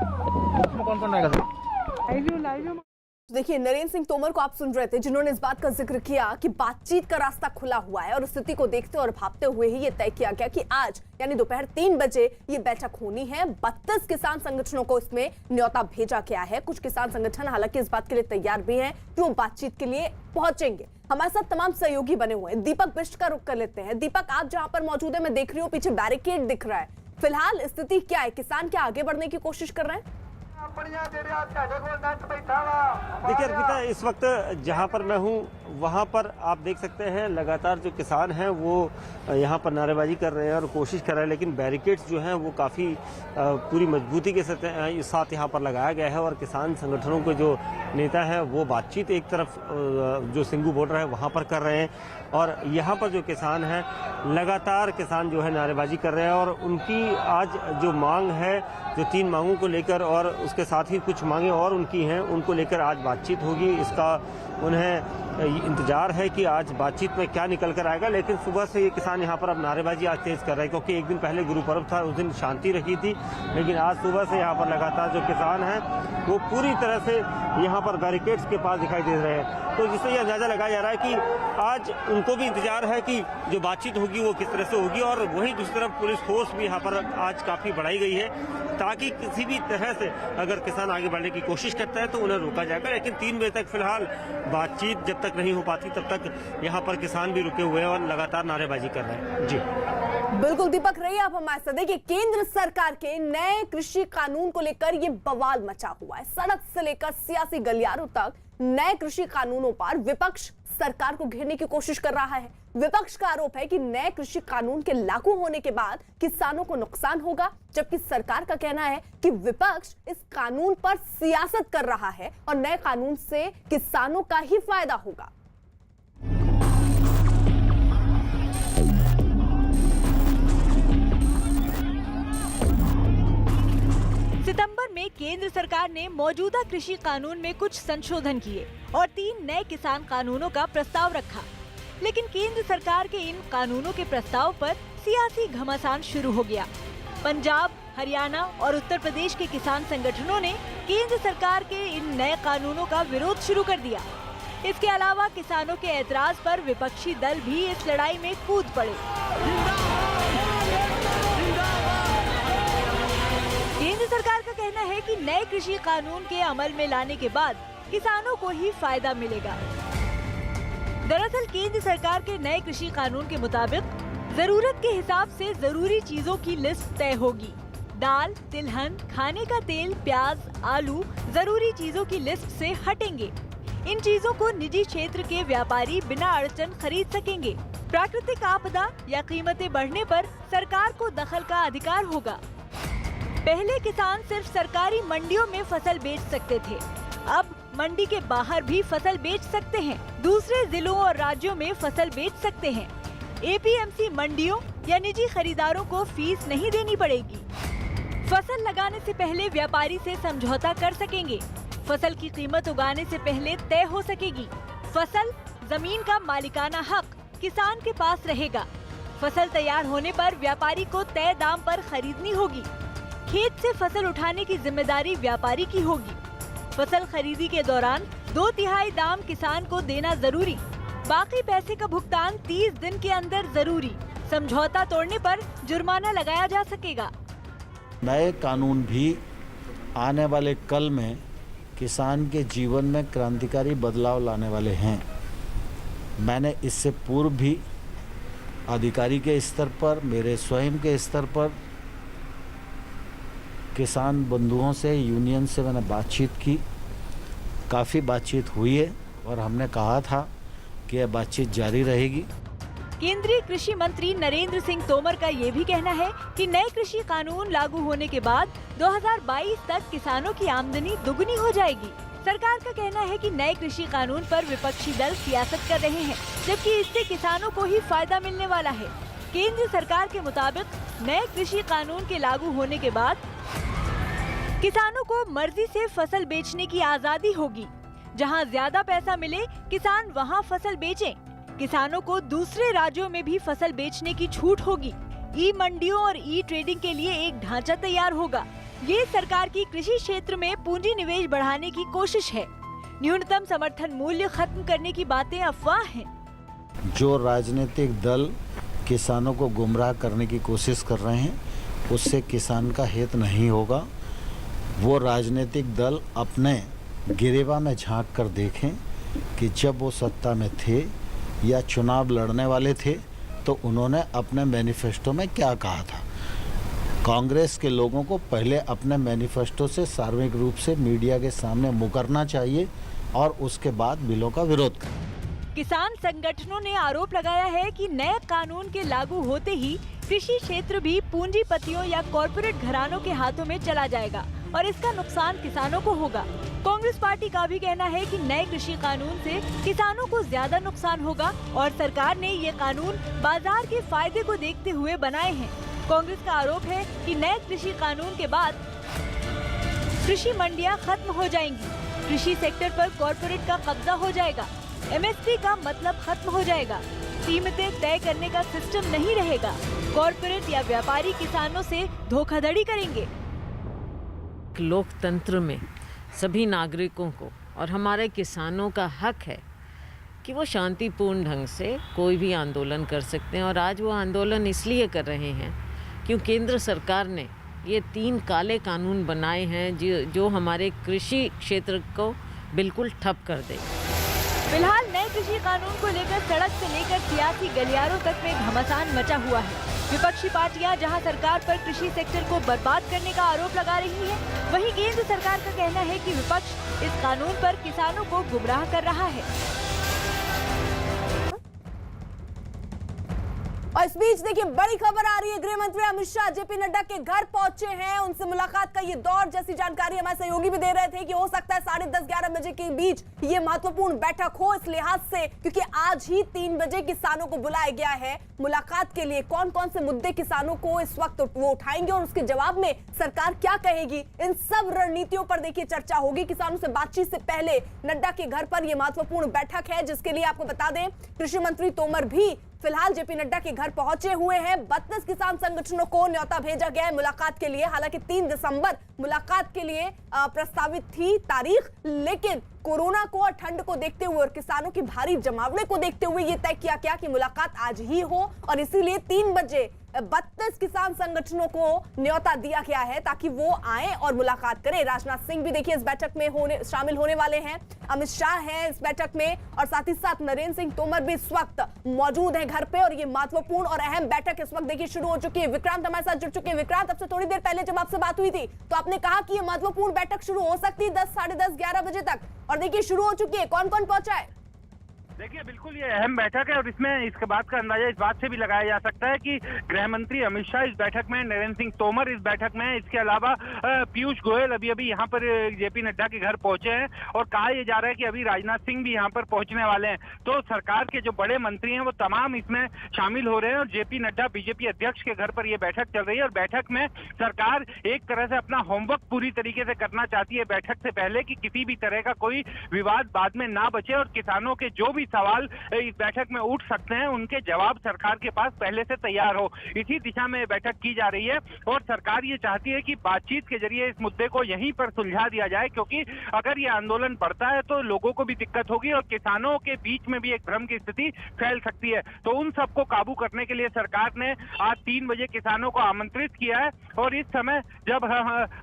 उसमें कौन कौन रहेगा सर? लाइव देखिए, नरेंद्र सिंह तोमर को आप सुन रहे थे, जिन्होंने इस बात का जिक्र किया कि बातचीत का रास्ता खुला हुआ है, और स्थिति को देखते और भापते हुए ही ये तय किया गया कि आज यानी दोपहर 3 बजे ये बैठक होनी है। 32 किसान संगठनों को इसमें न्योता भेजा गया है। कुछ किसान संगठन हालांकि इस बात के लिए तैयार भी हैं कि वो बातचीत के लिए पहुंचेंगे। हमारे साथ तमाम सहयोगी बने हुए हैं। दीपक बिष्ट का रुख कर लेते हैं। दीपक, आप जहां पर मौजूद है, मैं देख रही हूँ पीछे बैरिकेड दिख रहा है। फिलहाल स्थिति क्या है? किसान क्या आगे बढ़ने की कोशिश कर रहे हैं? देखिए अर्पिता, इस वक्त जहां पर मैं हूं वहां पर आप देख सकते हैं लगातार जो किसान हैं वो यहां पर नारेबाजी कर रहे हैं और कोशिश कर रहे हैं, लेकिन बैरिकेड्स जो हैं वो काफ़ी पूरी मजबूती के साथ यहां पर लगाया गया है और किसान संगठनों के जो नेता हैं वो बातचीत एक तरफ जो सिंघू बॉर्डर है वहां पर कर रहे हैं और यहाँ पर जो किसान हैं लगातार किसान जो है नारेबाजी कर रहे हैं और उनकी आज जो मांग है, जो 3 मांगों को लेकर और उसके साथ ही कुछ मांगे और उनकी हैं, उनको लेकर आज बातचीत होगी। इसका उन्हें इंतजार है कि आज बातचीत में क्या निकल कर आएगा, लेकिन सुबह से ये किसान यहाँ पर अब नारेबाजी आज तेज कर रहे हैं क्योंकि एक दिन पहले गुरु पर्व था, उस दिन शांति रही थी, लेकिन आज सुबह से यहाँ पर लगातार जो किसान हैं वो पूरी तरह से यहाँ पर बैरिकेड्स के पास दिखाई दे रहे हैं। तो जिससे ये अंदाजा लगाया जा रहा है कि आज उनको भी इंतजार है कि जो बातचीत होगी वो किस तरह से होगी और वहीं दूसरी तरफ पुलिस फोर्स भी यहाँ पर आज काफ़ी बढ़ाई गई है ताकि किसी भी तरह से अगर किसान आगे बढ़ने की कोशिश करता है तो उन्हें रोका जाएगा। लेकिन 3 बजे तक फिलहाल बातचीत जब तक नहीं हो पाती तब तक यहाँ पर किसान भी रुके हुए हैं और लगातार नारेबाजी कर रहे हैं। जी बिल्कुल दीपक, रहिए आप हमारे साथ। देखिए, केंद्र सरकार के नए कृषि कानून को लेकर ये बवाल मचा हुआ है। सड़क से लेकर सियासी गलियारों तक नए कृषि कानूनों पर विपक्ष सरकार को घेरने की कोशिश कर रहा है। विपक्ष का आरोप है कि नए कृषि कानून के लागू होने के बाद किसानों को नुकसान होगा, जबकि सरकार का कहना है कि विपक्ष इस कानून पर सियासत कर रहा है और नए कानून से किसानों का ही फायदा होगा। सितंबर में केंद्र सरकार ने मौजूदा कृषि कानून में कुछ संशोधन किए और 3 नए किसान कानूनों का प्रस्ताव रखा, लेकिन केंद्र सरकार के इन कानूनों के प्रस्ताव पर सियासी घमासान शुरू हो गया। पंजाब, हरियाणा और उत्तर प्रदेश के किसान संगठनों ने केंद्र सरकार के इन नए कानूनों का विरोध शुरू कर दिया। इसके अलावा किसानों के ऐतराज पर विपक्षी दल भी इस लड़ाई में कूद पड़े। केंद्र सरकार का कहना है कि नए कृषि कानून के अमल में लाने के बाद किसानों को ही फायदा मिलेगा। दरअसल केंद्र सरकार के नए कृषि कानून के मुताबिक जरूरत के हिसाब से जरूरी चीजों की लिस्ट तय होगी। दाल, तिलहन, खाने का तेल, प्याज, आलू जरूरी चीजों की लिस्ट से हटेंगे। इन चीजों को निजी क्षेत्र के व्यापारी बिना अड़चन खरीद सकेंगे। प्राकृतिक आपदा या कीमतें बढ़ने पर सरकार को दखल का अधिकार होगा। पहले किसान सिर्फ सरकारी मंडियों में फसल बेच सकते थे, अब मंडी के बाहर भी फसल बेच सकते हैं। दूसरे जिलों और राज्यों में फसल बेच सकते हैं। एपीएमसी मंडियों या निजी खरीदारों को फीस नहीं देनी पड़ेगी। फसल लगाने से पहले व्यापारी से समझौता कर सकेंगे। फसल की कीमत उगाने से पहले तय हो सकेगी। फसल, जमीन का मालिकाना हक किसान के पास रहेगा। फसल तैयार होने पर व्यापारी को तय दाम पर खरीदनी होगी। खेत से फसल उठाने की जिम्मेदारी व्यापारी की होगी। फसल खरीदी के दौरान 2/3 दाम किसान को देना जरूरी। बाकी पैसे का भुगतान 30 दिन के अंदर जरूरी। समझौता तोड़ने पर जुर्माना लगाया जा सकेगा। नए कानून भी आने वाले कल में किसान के जीवन में क्रांतिकारी बदलाव लाने वाले हैं। मैंने इससे पूर्व भी अधिकारी के स्तर पर, मेरे स्वयं के स्तर पर किसान बंधुओं से, यूनियन से मैंने बातचीत की। काफ़ी बातचीत हुई है और हमने कहा था कि यह बातचीत जारी रहेगी। केंद्रीय कृषि मंत्री नरेंद्र सिंह तोमर का ये भी कहना है कि नए कृषि कानून लागू होने के बाद 2022 तक किसानों की आमदनी दुगनी हो जाएगी। सरकार का कहना है कि नए कृषि कानून पर विपक्षी दल सियासत कर रहे हैं, जबकि इससे किसानों को ही फायदा मिलने वाला है। केंद्र सरकार के मुताबिक नए कृषि कानून के लागू होने के बाद किसानों को मर्जी से फसल बेचने की आजादी होगी। जहां ज्यादा पैसा मिले किसान वहां फसल बेचें। किसानों को दूसरे राज्यों में भी फसल बेचने की छूट होगी। ई मंडियों और ई ट्रेडिंग के लिए एक ढांचा तैयार होगा। ये सरकार की कृषि क्षेत्र में पूंजी निवेश बढ़ाने की कोशिश है। न्यूनतम समर्थन मूल्य खत्म करने की बातें अफवाह हैं। जो राजनीतिक दल किसानों को गुमराह करने की कोशिश कर रहे हैं, उससे किसान का हित नहीं होगा। वो राजनीतिक दल अपने गिरेबा में झांक कर देखें कि जब वो सत्ता में थे या चुनाव लड़ने वाले थे तो उन्होंने अपने मैनिफेस्टो में क्या कहा था। कांग्रेस के लोगों को पहले अपने मैनिफेस्टो से सार्वजनिक रूप से मीडिया के सामने मुकरना चाहिए और उसके बाद बिलों का विरोध करना। किसान संगठनों ने आरोप लगाया है कि नए कानून के लागू होते ही कृषि क्षेत्र भी पूंजीपतियों या कॉरपोरेट घरानों के हाथों में चला जाएगा और इसका नुकसान किसानों को होगा। कांग्रेस पार्टी का भी कहना है कि नए कृषि कानून से किसानों को ज्यादा नुकसान होगा और सरकार ने ये कानून बाजार के फायदे को देखते हुए बनाए हैं। कांग्रेस का आरोप है कि नए कृषि कानून के बाद कृषि मंडियां खत्म हो जाएंगी, कृषि सेक्टर पर कॉरपोरेट का कब्जा हो जाएगा, एमएसपी का मतलब खत्म हो जाएगा, कीमतें तय करने का सिस्टम नहीं रहेगा, कॉरपोरेट या व्यापारी किसानों से धोखाधड़ी करेंगे। लोकतंत्र में सभी नागरिकों को और हमारे किसानों का हक है कि वो शांतिपूर्ण ढंग से कोई भी आंदोलन कर सकते हैं और आज वो आंदोलन इसलिए कर रहे हैं क्यों केंद्र सरकार ने ये 3 काले कानून बनाए हैं जो हमारे कृषि क्षेत्र को बिल्कुल ठप कर दे। फिलहाल नए कृषि कानून को लेकर सड़क से लेकर सियासी गलियारों तक में घमासान मचा हुआ है। विपक्षी पार्टियां जहां सरकार पर कृषि सेक्टर को बर्बाद करने का आरोप लगा रही हैं, वहीं केंद्र सरकार का कहना है कि विपक्ष इस कानून पर किसानों को गुमराह कर रहा है। और इस बीच देखिए बड़ी खबर आ रही है, गृह मंत्री अमित शाह जेपी नड्डा के घर पहुंचे हैं, उनसे मुलाकात का ये दौर जैसी जानकारी हमारे सहयोगी भी दे रहे थे कि हो सकता है 10:30-11 बजे के बीच ये महत्वपूर्ण बैठक हो, इस लिहाज से क्योंकि आज ही 3 बजे किसानों को बुलाया गया है मुलाकात के लिए। कौन कौन से मुद्दे किसानों को इस वक्त वो उठाएंगे और उसके जवाब में सरकार क्या कहेगी, इन सब रणनीतियों पर देखिए चर्चा होगी। किसानों से बातचीत से पहले नड्डा के घर पर यह महत्वपूर्ण बैठक है, जिसके लिए आपको बता दें कृषि मंत्री तोमर भी फिलहाल जेपी नड्डा के घर पहुंचे हुए हैं। 32 किसान संगठनों को न्योता भेजा गया है मुलाकात के लिए। हालांकि 3 दिसंबर मुलाकात के लिए प्रस्तावित थी तारीख, लेकिन कोरोना को और ठंड को देखते हुए और किसानों की भारी जमावड़े को देखते हुए ये तय किया गया कि मुलाकात आज ही हो और इसीलिए 3 बजे 32 किसान संगठनों को न्योता दिया गया है ताकि वो आए और मुलाकात करें। राजनाथ सिंह भी देखिए इस बैठक में शामिल होने वाले हैं, अमित शाह हैं इस बैठक में और साथ ही साथ नरेंद्र सिंह तोमर भी इस वक्त मौजूद हैं घर पे और ये महत्वपूर्ण और अहम बैठक इस वक्त देखिए शुरू हो चुकी है। विक्रांत हमारे साथ जुड़ चुके हैं। विक्रांत, अब से थोड़ी देर पहले जब आपसे बात हुई थी तो आपने कहा कि ये महत्वपूर्ण बैठक शुरू हो सकती है 10, 10:30, 11 बजे तक और देखिए शुरू हो चुकी है। कौन कौन पहुंचा है? देखिए बिल्कुल ये अहम बैठक है और इसमें इसके बात का अंदाजा इस बात से भी लगाया जा सकता है कि गृह मंत्री अमित शाह इस बैठक में, नरेंद्र सिंह तोमर इस बैठक में, इसके अलावा पीयूष गोयल अभी अभी यहाँ पर जेपी नड्डा के घर पहुंचे हैं और कहा यह जा रहा है कि अभी राजनाथ सिंह भी यहाँ पर पहुंचने वाले हैं। तो सरकार के जो बड़े मंत्री हैं वो तमाम इसमें शामिल हो रहे हैं और जेपी नड्डा बीजेपी अध्यक्ष के घर पर यह बैठक चल रही है और बैठक में सरकार एक तरह से अपना होमवर्क पूरी तरीके से करना चाहती है बैठक से पहले कि किसी भी तरह का कोई विवाद बाद में ना बचे और किसानों के जो भी सवाल इस बैठक में उठ सकते हैं उनके जवाब सरकार के पास पहले से तैयार हो। इसी दिशा में बैठक की जा रही है और सरकार ये चाहती है कि बातचीत के जरिए इस मुद्दे को यहीं पर सुलझा दिया जाए, क्योंकि अगर ये आंदोलन बढ़ता है तो लोगों को भी दिक्कत होगी और किसानों के बीच में भी एक भ्रम की स्थिति फैल सकती है। तो उन सबको काबू करने के लिए सरकार ने आज 3 बजे किसानों को आमंत्रित किया है और इस समय जब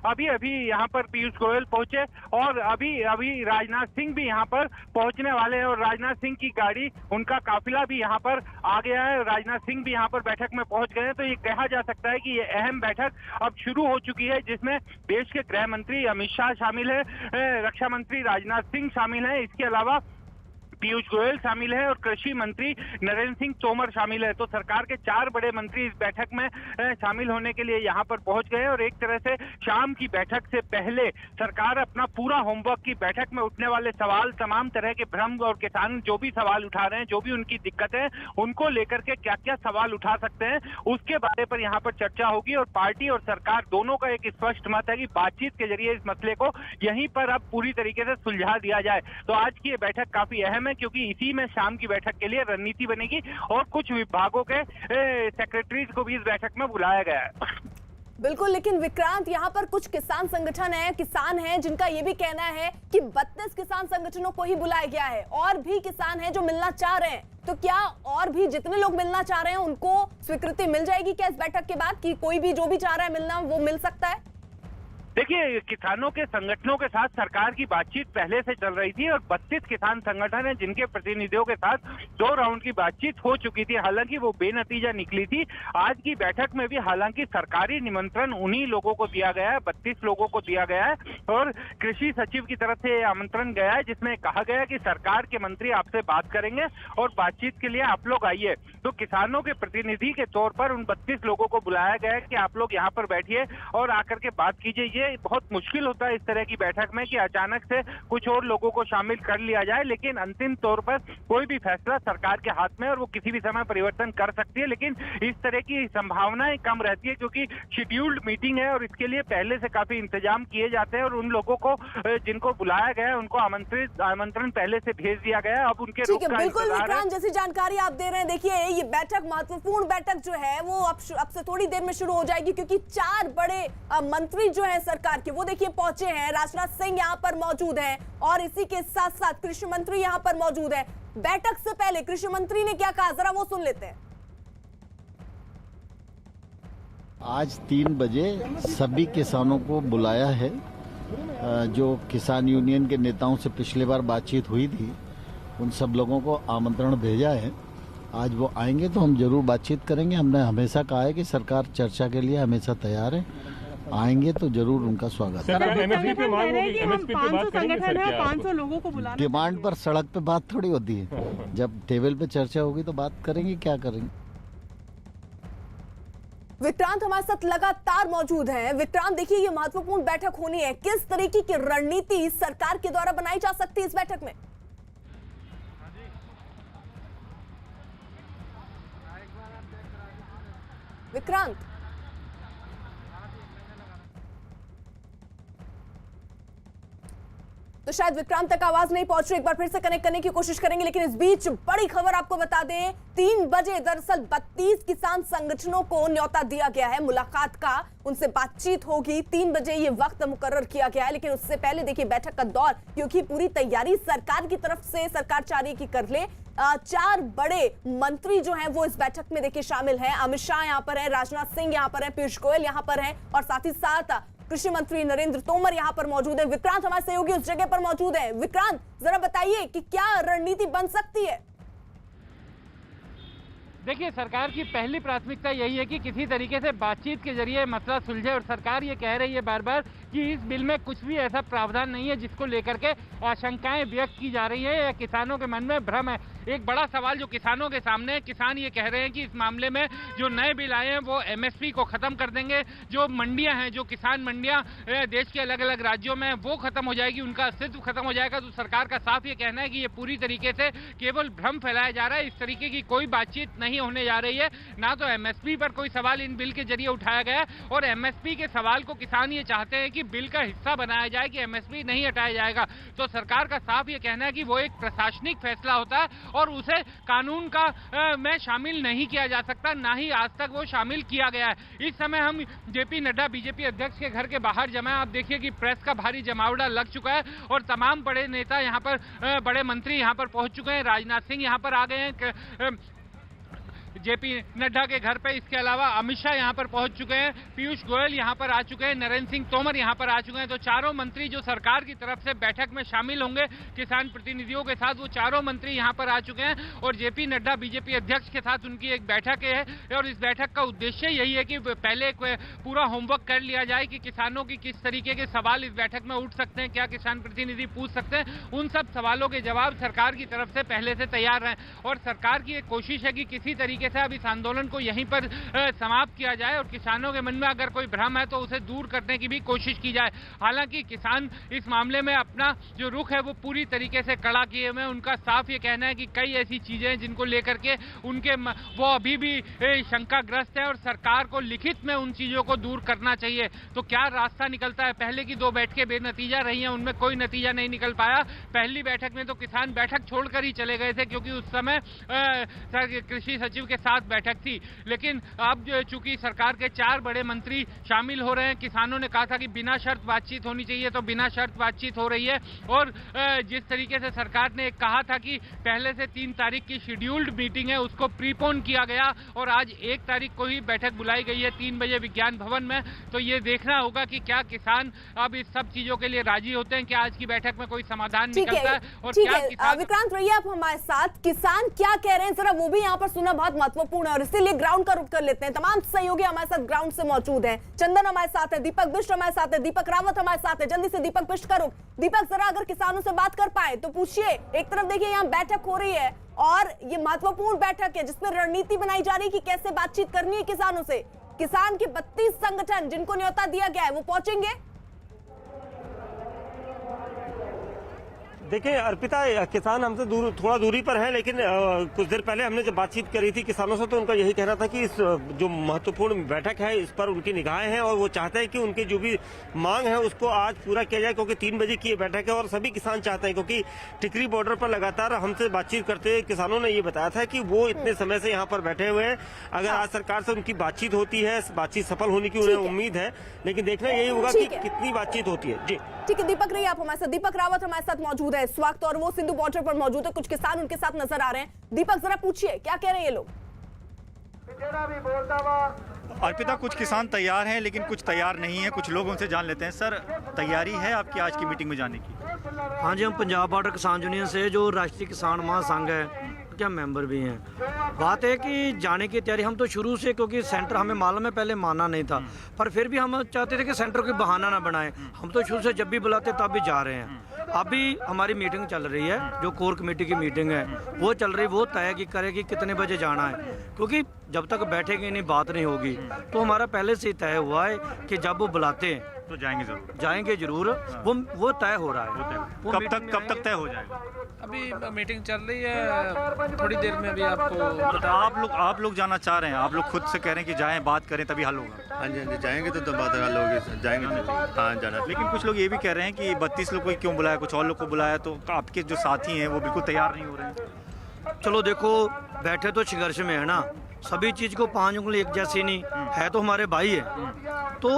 अभी अभी यहाँ पर पीयूष गोयल पहुंचे और अभी राजनाथ सिंह भी यहाँ पर पहुंचने वाले हैं और राजनाथ सिंह की गाड़ी, उनका काफिला भी यहाँ पर आ गया है। राजनाथ सिंह भी यहाँ पर बैठक में पहुंच गए हैं। तो ये कहा जा सकता है कि ये अहम बैठक अब शुरू हो चुकी है, जिसमें देश के गृह मंत्री अमित शाह शामिल है, रक्षा मंत्री राजनाथ सिंह शामिल है, इसके अलावा पीयूष गोयल शामिल है और कृषि मंत्री नरेंद्र सिंह तोमर शामिल है। तो सरकार के 4 बड़े मंत्री इस बैठक में शामिल होने के लिए यहाँ पर पहुंच गए और एक तरह से शाम की बैठक से पहले सरकार अपना पूरा होमवर्क की बैठक में उठने वाले सवाल, तमाम तरह के भ्रम और किसान जो भी सवाल उठा रहे हैं, जो भी उनकी दिक्कतें, उनको लेकर के क्या क्या सवाल उठा सकते हैं, उसके बारे पर यहाँ पर चर्चा होगी और पार्टी और सरकार दोनों का एक स्पष्ट मत है कि बातचीत के जरिए इस मसले को यहीं पर अब पूरी तरीके से सुलझा दिया जाए। तो आज की ये बैठक काफी अहम है क्योंकि इसी में शाम की बैठक के लिए रणनीति बनेगी और कुछ विभागों के सेक्रेटरीज को भी इस बैठक में बुलाया गया है। बिल्कुल, लेकिन विक्रांत यहाँ पर कुछ किसान संगठन है, किसान हैं जिनका ये भी कहना है कि 32 किसान संगठनों को ही बुलाया गया है और भी किसान हैं जो मिलना चाह रहे हैं। तो क्या और भी जितने लोग मिलना चाह रहे हैं उनको स्वीकृति मिल जाएगी क्या इस बैठक के बाद कि कोई भी जो भी चाह रहा है मिलना वो मिल सकता है? देखिए, किसानों के संगठनों के साथ सरकार की बातचीत पहले से चल रही थी और 32 किसान संगठन हैं जिनके प्रतिनिधियों के साथ 2 राउंड की बातचीत हो चुकी थी। हालांकि वो बेनतीजा निकली थी। आज की बैठक में भी हालांकि सरकारी निमंत्रण उन्हीं लोगों को दिया गया है, 32 लोगों को दिया गया है और कृषि सचिव की तरफ से आमंत्रण गया है जिसमें कहा गया कि सरकार के मंत्री आपसे बात करेंगे और बातचीत के लिए आप लोग आइए। तो किसानों के प्रतिनिधि के तौर पर उन 32 लोगों को बुलाया गया है कि आप लोग यहाँ पर बैठिए और आकर के बात कीजिए। ये बहुत मुश्किल होता है इस तरह की बैठक में कि अचानक से कुछ और लोगों को शामिल कर लिया जाए, लेकिन अंतिम तौर पर कोई भी फैसला सरकार के हाथ में और वो किसी भी समय परिवर्तन कर सकती है। लेकिन इस तरह की संभावनाएं कम रहती है क्योंकि शेड्यूल्ड मीटिंग है और इसके लिए पहले से काफी इंतजाम किए जाते हैं और उन लोगों को जिनको बुलाया गया है उनको आमंत्रण पहले से भेज दिया गया है। अब उनके ठीक है, बिल्कुल विक्रांत, जैसी जानकारी आप दे रहे हैं। देखिए, ये बैठक, महत्वपूर्ण बैठक जो है वो अब से थोड़ी देर में शुरू हो जाएगी क्योंकि 4 बड़े मंत्री जो है सरकार के, वो देखिए पहुंचे हैं। राजनाथ सिंह यहाँ पर मौजूद हैं और इसी के साथ साथ कृषि मंत्री यहाँ पर मौजूद है। बैठक से पहले कृषि मंत्री ने क्या कहा, जरा वो सुन लेते हैं। आज 3 बजे सभी किसानों को बुलाया है। जो किसान यूनियन के नेताओं से पिछली बार बातचीत हुई थी उन सब लोगों को आमंत्रण भेजा है। आज वो आएंगे तो हम जरूर बातचीत करेंगे। हमने हमेशा कहा है कि सरकार चर्चा के लिए हमेशा तैयार है। आएंगे तो जरूर उनका स्वागत है। 500 संगठन है, 500 लोगों को बुलाना। डिमांड पर सड़क पे बात थोड़ी होती है। जब टेबल पे चर्चा होगी तो बात करेंगे, क्या करेंगे। विक्रांत हमारे साथ लगातार मौजूद हैं। विक्रांत, देखिए, ये महत्वपूर्ण बैठक होनी है। किस तरीके की रणनीति सरकार के द्वारा बनाई जा सकती है इस बैठक में? विक्रांत, तो शायद विक्रांत तक आवाज नहीं पहुंच रही। एक बार फिर से कनेक्ट करने की कोशिश करेंगे, लेकिन इस बीच बड़ी खबर आपको बता दें। 3 बजे दरअसल 32 किसान संगठनों को न्योता दिया गया है मुलाकात का, उनसे बातचीत होगी। 3 बजे ये वक्त मुकर्रर किया गया है, लेकिन उससे पहले देखिए बैठक का दौर, क्योंकि पूरी तैयारी सरकार की तरफ से सरकार चाह रही की कर ले। 4 बड़े मंत्री जो हैं वो इस बैठक में देखिए शामिल हैं। अमित शाह यहाँ पर है, राजनाथ सिंह यहाँ पर है, पीयूष गोयल यहाँ पर है और साथ ही साथ कृषि मंत्री नरेंद्र तोमर यहाँ पर मौजूद है। विक्रांत हमारे सहयोगी उस जगह पर मौजूद है। विक्रांत, जरा बताइए कि क्या रणनीति बन सकती है? देखिए, सरकार की पहली प्राथमिकता यही है कि किसी तरीके से बातचीत के जरिए मसला सुलझे और सरकार ये कह रही है बार बार कि इस बिल में कुछ भी ऐसा प्रावधान नहीं है जिसको लेकर के आशंकाएं व्यक्त की जा रही है या किसानों के मन में भ्रम है। एक बड़ा सवाल जो किसानों के सामने है, किसान ये कह रहे हैं कि इस मामले में जो नए बिल आए हैं वो एमएसपी को खत्म कर देंगे। जो मंडियां हैं, जो किसान मंडियां देश के अलग अलग राज्यों में, वो खत्म हो जाएगी, उनका अस्तित्व खत्म हो जाएगा। तो सरकार का साफ ये कहना है कि ये पूरी तरीके से केवल भ्रम फैलाया जा रहा है। इस तरीके की कोई बातचीत नहीं होने जा रही है। ना तो एमएसपी पर कोई सवाल इन बिल के जरिए उठाया गया और एमएसपी के सवाल को किसान ये चाहते हैं कि बिल का हिस्सा बनाया जाए, कि एमएसपी नहीं हटाया जाएगा। तो सरकार का साफ ये कहना है कि वो एक प्रशासनिक फैसला होता है और उसे कानून का में शामिल नहीं किया जा सकता, ना ही आज तक वो शामिल किया गया है। इस समय हम जेपी नड्डा बीजेपी अध्यक्ष के घर के बाहर जमा है। आप देखिए कि प्रेस का भारी जमावड़ा लग चुका है और तमाम बड़े नेता यहाँ पर, बड़े मंत्री यहाँ पर पहुंच चुके हैं। राजनाथ सिंह यहाँ पर आ गए हैं जेपी नड्डा के घर पे। इसके अलावा अमित शाह यहाँ पर पहुंच चुके हैं, पीयूष गोयल यहाँ पर आ चुके हैं, नरेंद्र सिंह तोमर यहाँ पर आ चुके हैं। तो चारों मंत्री जो सरकार की तरफ से बैठक में शामिल होंगे किसान प्रतिनिधियों के साथ, वो चारों मंत्री यहाँ पर आ चुके हैं और जेपी नड्डा बीजेपी अध्यक्ष के साथ उनकी एक बैठक है और इस बैठक का उद्देश्य यही है कि पहले पूरा होमवर्क कर लिया जाए कि किसानों की किस तरीके के सवाल इस बैठक में उठ सकते हैं, क्या किसान प्रतिनिधि पूछ सकते हैं। उन सब सवालों के जवाब सरकार की तरफ से पहले से तैयार हैं और सरकार की एक कोशिश है कि किसी तरीके से अब इस आंदोलन को यहीं पर समाप्त किया जाए और किसानों के मन में अगर कोई भ्रम है तो उसे दूर करने की भी कोशिश की जाए। हालांकि किसान इस मामले में अपना जो रुख है वो पूरी तरीके से कड़ा किए हुए हैं। उनका साफ ये कहना है कि कई ऐसी चीजें हैं जिनको लेकर के उनके वो अभी भी शंकाग्रस्त है और सरकार को लिखित में उन चीजों को दूर करना चाहिए। तो क्या रास्ता निकलता है? पहले की 2 बैठकें बेनतीजा रही हैं, उनमें कोई नतीजा नहीं निकल पाया। पहली बैठक में तो किसान बैठक छोड़कर ही चले गए थे क्योंकि उस समय कृषि सचिव के साथ बैठक थी, लेकिन अब जो चूंकि सरकार के 4 बड़े मंत्री शामिल हो रहे हैं, किसानों ने कहा था कि बिना शर्त बातचीत होनी चाहिए, तो बिना शर्त बातचीत हो रही है। और जिस तरीके से सरकार ने कहा था कि पहले से 3 तारीख की शेड्यूल्ड मीटिंग है उसको प्रीपोन किया गया और आज 1 तारीख को ही बैठक बुलाई गई है 3 बजे विज्ञान भवन में। तो ये देखना होगा कि क्या किसान अब इस सब चीजों के लिए राजी होते हैं, क्या आज की बैठक में कोई समाधान निकलता है और क्या किसान... विक्रांत रहिए आप हमारे साथ, किसान क्या कह रहे हैं जरा वो भी यहाँ पर सुनना बहुत महत्वपूर्ण है और इसीलिए ग्राउंड का रुख कर लेते हैं। तमाम सहयोगी हमारे साथ ग्राउंड से मौजूद हैं। चंदन हमारे साथ है, दीपक बिष्ट हमारे साथ है, दीपक रावत हमारे साथ है। जल्दी से दीपक बिष्ट का रुख। दीपक जरा अगर किसानों से बात कर पाए तो पूछिए। एक तरफ देखिए यहाँ बैठक हो रही है और ये महत्वपूर्ण बैठक है जिसमें रणनीति बनाई जा रही है कि कैसे बातचीत करनी है किसानों से। किसान के 32 संगठन जिनको न्योता दिया गया है वो पहुंचेंगे। देखिए अर्पिता, किसान हमसे थोड़ा दूरी पर है, लेकिन कुछ देर पहले हमने जब बातचीत करी थी किसानों से तो उनका यही कहना था कि इस जो महत्वपूर्ण बैठक है इस पर उनकी निगाहें हैं और वो चाहते हैं कि उनकी जो भी मांग है उसको आज पूरा किया जाए, क्योंकि 3 बजे की ये बैठक है और सभी किसान चाहते हैं। क्योंकि टिकरी बॉर्डर पर लगातार हमसे बातचीत करते हुए किसानों ने ये बताया था कि वो इतने समय से यहाँ पर बैठे हुए हैं। अगर आज सरकार से उनकी बातचीत होती है, बातचीत सफल होने की उन्हें उम्मीद है, लेकिन देखना यही होगा कि कितनी बातचीत होती है। जी ठीक है, दीपक रहिए आप हमारे साथ। दीपक रावत हमारे साथ मौजूद है इस वक्त और वो सिंधु बॉर्डर पर मौजूद है। कुछ किसान उनके साथ नजर आ रहे हैं। दीपक जरा पूछिए क्या कह रहे हैं ये लोग। अर्पिता, कुछ किसान तैयार हैं लेकिन कुछ तैयार नहीं है। कुछ लोग उनसे जान लेते हैं। सर, तैयारी है आपकी आज की मीटिंग में जाने की? हाँ जी, हम पंजाब बॉर्डर किसान यूनियन से जो राष्ट्रीय किसान महासंघ है क्या मेंबर भी हैं। बात है कि जाने की तैयारी हम तो शुरू से, क्योंकि सेंटर हमें मालूम है पहले माना नहीं था, पर फिर भी हम चाहते थे कि सेंटर कोई बहाना ना बनाए। हम तो शुरू से जब भी बुलाते तब भी जा रहे हैं। अभी हमारी मीटिंग चल रही है, जो कोर कमेटी की मीटिंग है वो चल रही, वो तय की करेगी कितने बजे जाना है, क्योंकि जब तक बैठेंगे नहीं बात नहीं होगी। तो हमारा पहले से ही तय हुआ है कि जब वो बुलाते हैं तो जाएंगे जरूर। वो तय हो रहा है। कब तक तय हो जाएगा? अभी मीटिंग चल रही है, थोड़ी देर में अभी आपको आप लोग जाना चाह रहे हैं, आप लोग खुद से कह रहे हैं कि जाएं, बात करें तभी हल होगा। हाँ जी जाएंगे तो बात हल होगी, जाएंगे हाँ जाना। लेकिन कुछ लोग ये भी कह रहे हैं कि 32 लोग को क्यों बुलाया, कुछ और लोग को बुलाया, तो आपके जो साथी हैं वो बिल्कुल तैयार नहीं हो रहे हैं। चलो देखो, बैठे तो संघर्ष में है ना, सभी चीज़ को 5 उंगली एक जैसी नहीं है, तो हमारे भाई है, तो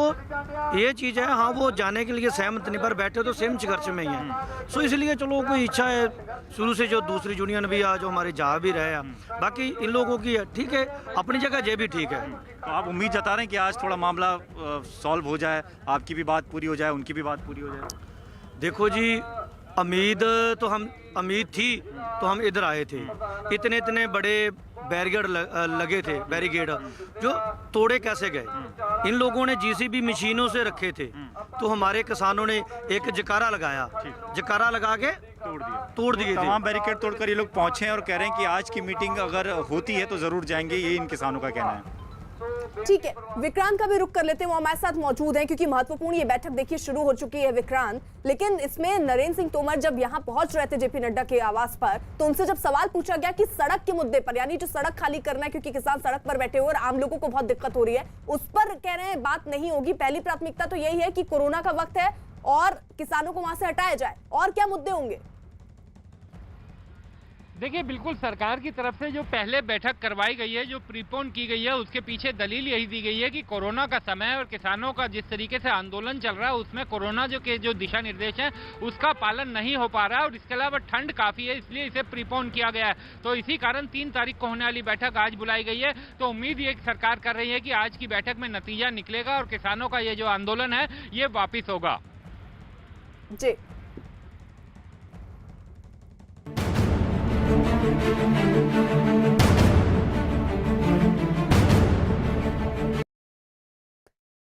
ये चीज़ है। हाँ, वो जाने के लिए सहमत नहीं, पर बैठे तो सेम संघर्ष में ही है। सो इसलिए चलो कोई इच्छा है शुरू से, जो दूसरी यूनियन भी आ जो हमारे जा भी रहे हैं, बाकी इन लोगों की है ठीक है, अपनी जगह ये भी ठीक है। तो आप उम्मीद जता रहे हैं कि आज थोड़ा मामला सॉल्व हो जाए, आपकी भी बात पूरी हो जाए, उनकी भी बात पूरी हो जाए? देखो जी, उम्मीद थी तो हम इधर आए थे। इतने बड़े बैरिकेड लगे थे, बैरिकेड जो तोड़े कैसे गए? इन लोगों ने जीसीबी मशीनों से रखे थे, तो हमारे किसानों ने एक जकारा लगाया, जकारा लगा के तोड़ दिए थे। तमाम बैरिकेड तोड़कर ये लोग पहुंचे हैं और कह रहे हैं कि आज की मीटिंग अगर होती है तो जरूर जाएंगे, ये इन किसानों का कहना है। ठीक है, विक्रांत का भी रुख कर लेते हैं, वो हमारे साथ मौजूद हैं क्योंकि महत्वपूर्ण ये बैठक देखिए शुरू हो चुकी है विक्रांत। लेकिन इसमें नरेंद्र सिंह तोमर जब यहाँ पहुंच रहे थे जेपी नड्डा के आवास पर, तो उनसे जब सवाल पूछा गया कि सड़क के मुद्दे पर, यानी जो सड़क खाली करना है क्योंकि किसान सड़क पर बैठे हुए और आम लोगों को बहुत दिक्कत हो रही है, उस पर कह रहे हैं बात नहीं होगी, पहली प्राथमिकता तो यही है कि कोरोना का वक्त है और किसानों को वहां से हटाया जाए। और क्या मुद्दे होंगे? देखिए, बिल्कुल सरकार की तरफ से जो पहले बैठक करवाई गई है, जो प्रीपोन की गई है, उसके पीछे दलील यही दी गई है कि कोरोना का समय है और किसानों का जिस तरीके से आंदोलन चल रहा है उसमें कोरोना जो दिशा निर्देश हैं उसका पालन नहीं हो पा रहा है और इसके अलावा ठंड काफ़ी है, इसलिए इसे प्रीपोन किया गया है। तो इसी कारण 3 तारीख को होने वाली बैठक आज बुलाई गई है। तो उम्मीद ये सरकार कर रही है कि आज की बैठक में नतीजा निकलेगा और किसानों का ये जो आंदोलन है ये वापिस होगा। जी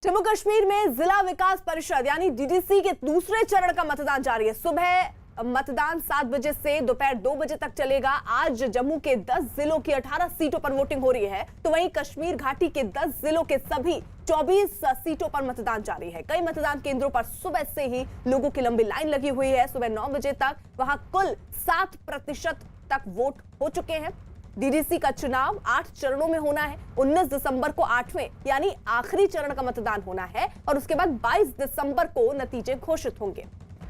जम्मू कश्मीर में जिला विकास परिषद यानी डीडीसी के दूसरे चरण का मतदान जारी है। सुबह मतदान 7 बजे से दोपहर 2 बजे तक चलेगा। आज जम्मू के 10 जिलों की 18 सीटों पर वोटिंग हो रही है, तो वहीं कश्मीर घाटी के 10 जिलों के सभी 24 सीटों पर मतदान जारी है। कई मतदान केंद्रों पर सुबह से ही लोगों की लंबी लाइन लगी हुई है। सुबह 9 बजे तक वहां कुल 7% तक वोट हो चुके हैं। डीडीसी का चुनाव 8 चरणों में होना है। 19 दिसंबर को 8वें यानी आखिरी चरण का मतदान होना है और उसके बाद 22 दिसंबर को नतीजे घोषित होंगे।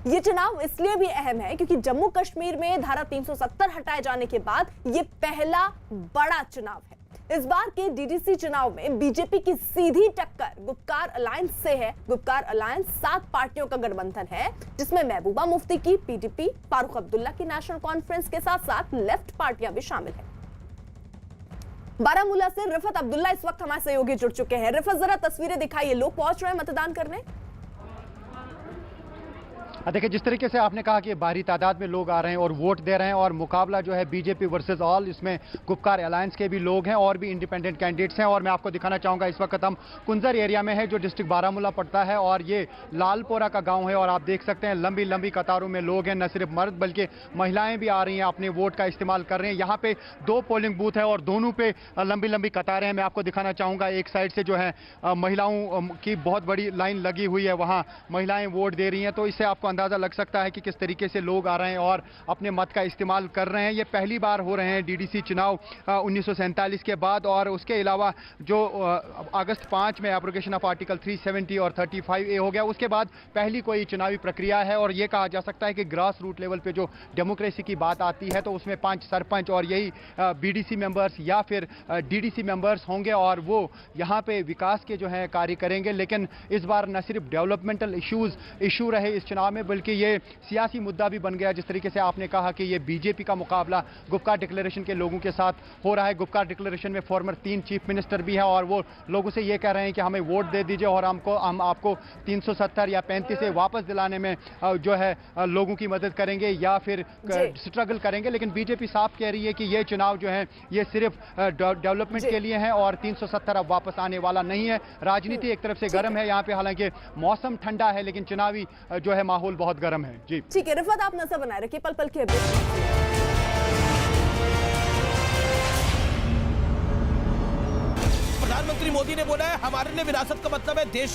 ये चुनाव इसलिए भी अहम है क्योंकि जम्मू कश्मीर में धारा 370 हटाए जाने के बाद ये पहला बड़ा चुनाव है। इस बार के डीडीसी चुनाव में बीजेपी की सीधी टक्कर गुपकार अलायंस से है। गुपकार अलायंस 7 पार्टियों का गठबंधन है, जिसमें महबूबा मुफ्ती की पीडीपी, फारूक अब्दुल्ला की नेशनल कॉन्फ्रेंस के साथ साथ लेफ्ट पार्टियां भी शामिल हैं। बारामूला से रिफत अब्दुल्ला इस वक्त हमारे सहयोगी जुड़ चुके हैं। रिफत, जरा तस्वीरें दिखाइए, लोग पहुंच रहे हैं मतदान करने। देखिए, जिस तरीके से आपने कहा कि भारी तादाद में लोग आ रहे हैं और वोट दे रहे हैं और मुकाबला जो है बीजेपी वर्सेस ऑल, इसमें गुपकार अलायंस के भी लोग हैं और भी इंडिपेंडेंट कैंडिडेट्स हैं। और मैं आपको दिखाना चाहूंगा, इस वक्त हम कुंजर एरिया में है जो डिस्ट्रिक्ट बारामूला पड़ता है और ये लालपोरा का गांव है। और आप देख सकते हैं लंबी लंबी कतारों में लोग हैं, न सिर्फ मर्द बल्कि महिलाएं भी आ रही हैं, अपने वोट का इस्तेमाल कर रहे हैं। यहाँ पे 2 पोलिंग बूथ है और दोनों पे लंबी लंबी कतारें हैं। मैं आपको दिखाना चाहूंगा, एक साइड से जो है महिलाओं की बहुत बड़ी लाइन लगी हुई है, वहाँ महिलाएं वोट दे रही हैं। तो इससे आपको अंदाजा लग सकता है कि किस तरीके से लोग आ रहे हैं और अपने मत का इस्तेमाल कर रहे हैं। ये पहली बार हो रहे हैं डीडीसी चुनाव 1947 के बाद। और उसके अलावा जो अगस्त 5 में एब्रोगेशन ऑफ आर्टिकल 370 और 35A हो गया, उसके बाद पहली कोई चुनावी प्रक्रिया है। और ये कहा जा सकता है कि ग्रास रूट लेवल पे जो डेमोक्रेसी की बात आती है तो उसमें 5 सरपंच और यही बीडीसी मेंबर्स या फिर डीडीसी मेंबर्स होंगे और वो यहाँ पे विकास के जो है कार्य करेंगे। लेकिन इस बार न सिर्फ डेवलपमेंटल इशू रहे इस चुनाव में, बल्कि ये सियासी मुद्दा भी बन गया। जिस तरीके से आपने कहा कि ये बीजेपी का मुकाबला गुपकार डिक्लेरेशन के लोगों के साथ हो रहा है। गुपकार डिक्लेरेशन में फॉर्मर 3 चीफ मिनिस्टर भी हैं और वो लोगों से ये कह रहे हैं कि हमें वोट दे दीजिए और हम आपको 370 या 35 से वापस दिलाने में जो है लोगों की मदद करेंगे या फिर स्ट्रगल करेंगे। लेकिन बीजेपी साफ कह रही है कि ये चुनाव जो है ये सिर्फ डेवलपमेंट के लिए है और 370 अब वापस आने वाला नहीं है। राजनीति एक तरफ से गर्म है यहाँ पे, हालांकि मौसम ठंडा है लेकिन चुनावी जो है माहौल बहुत गर्म है। जी ठीक है रिफत, आप नजर बनाए रखिए पल पल के अपडेट। प्रधानमंत्री मोदी ने बोला है, हमारे लिए विरासत का मतलब है देश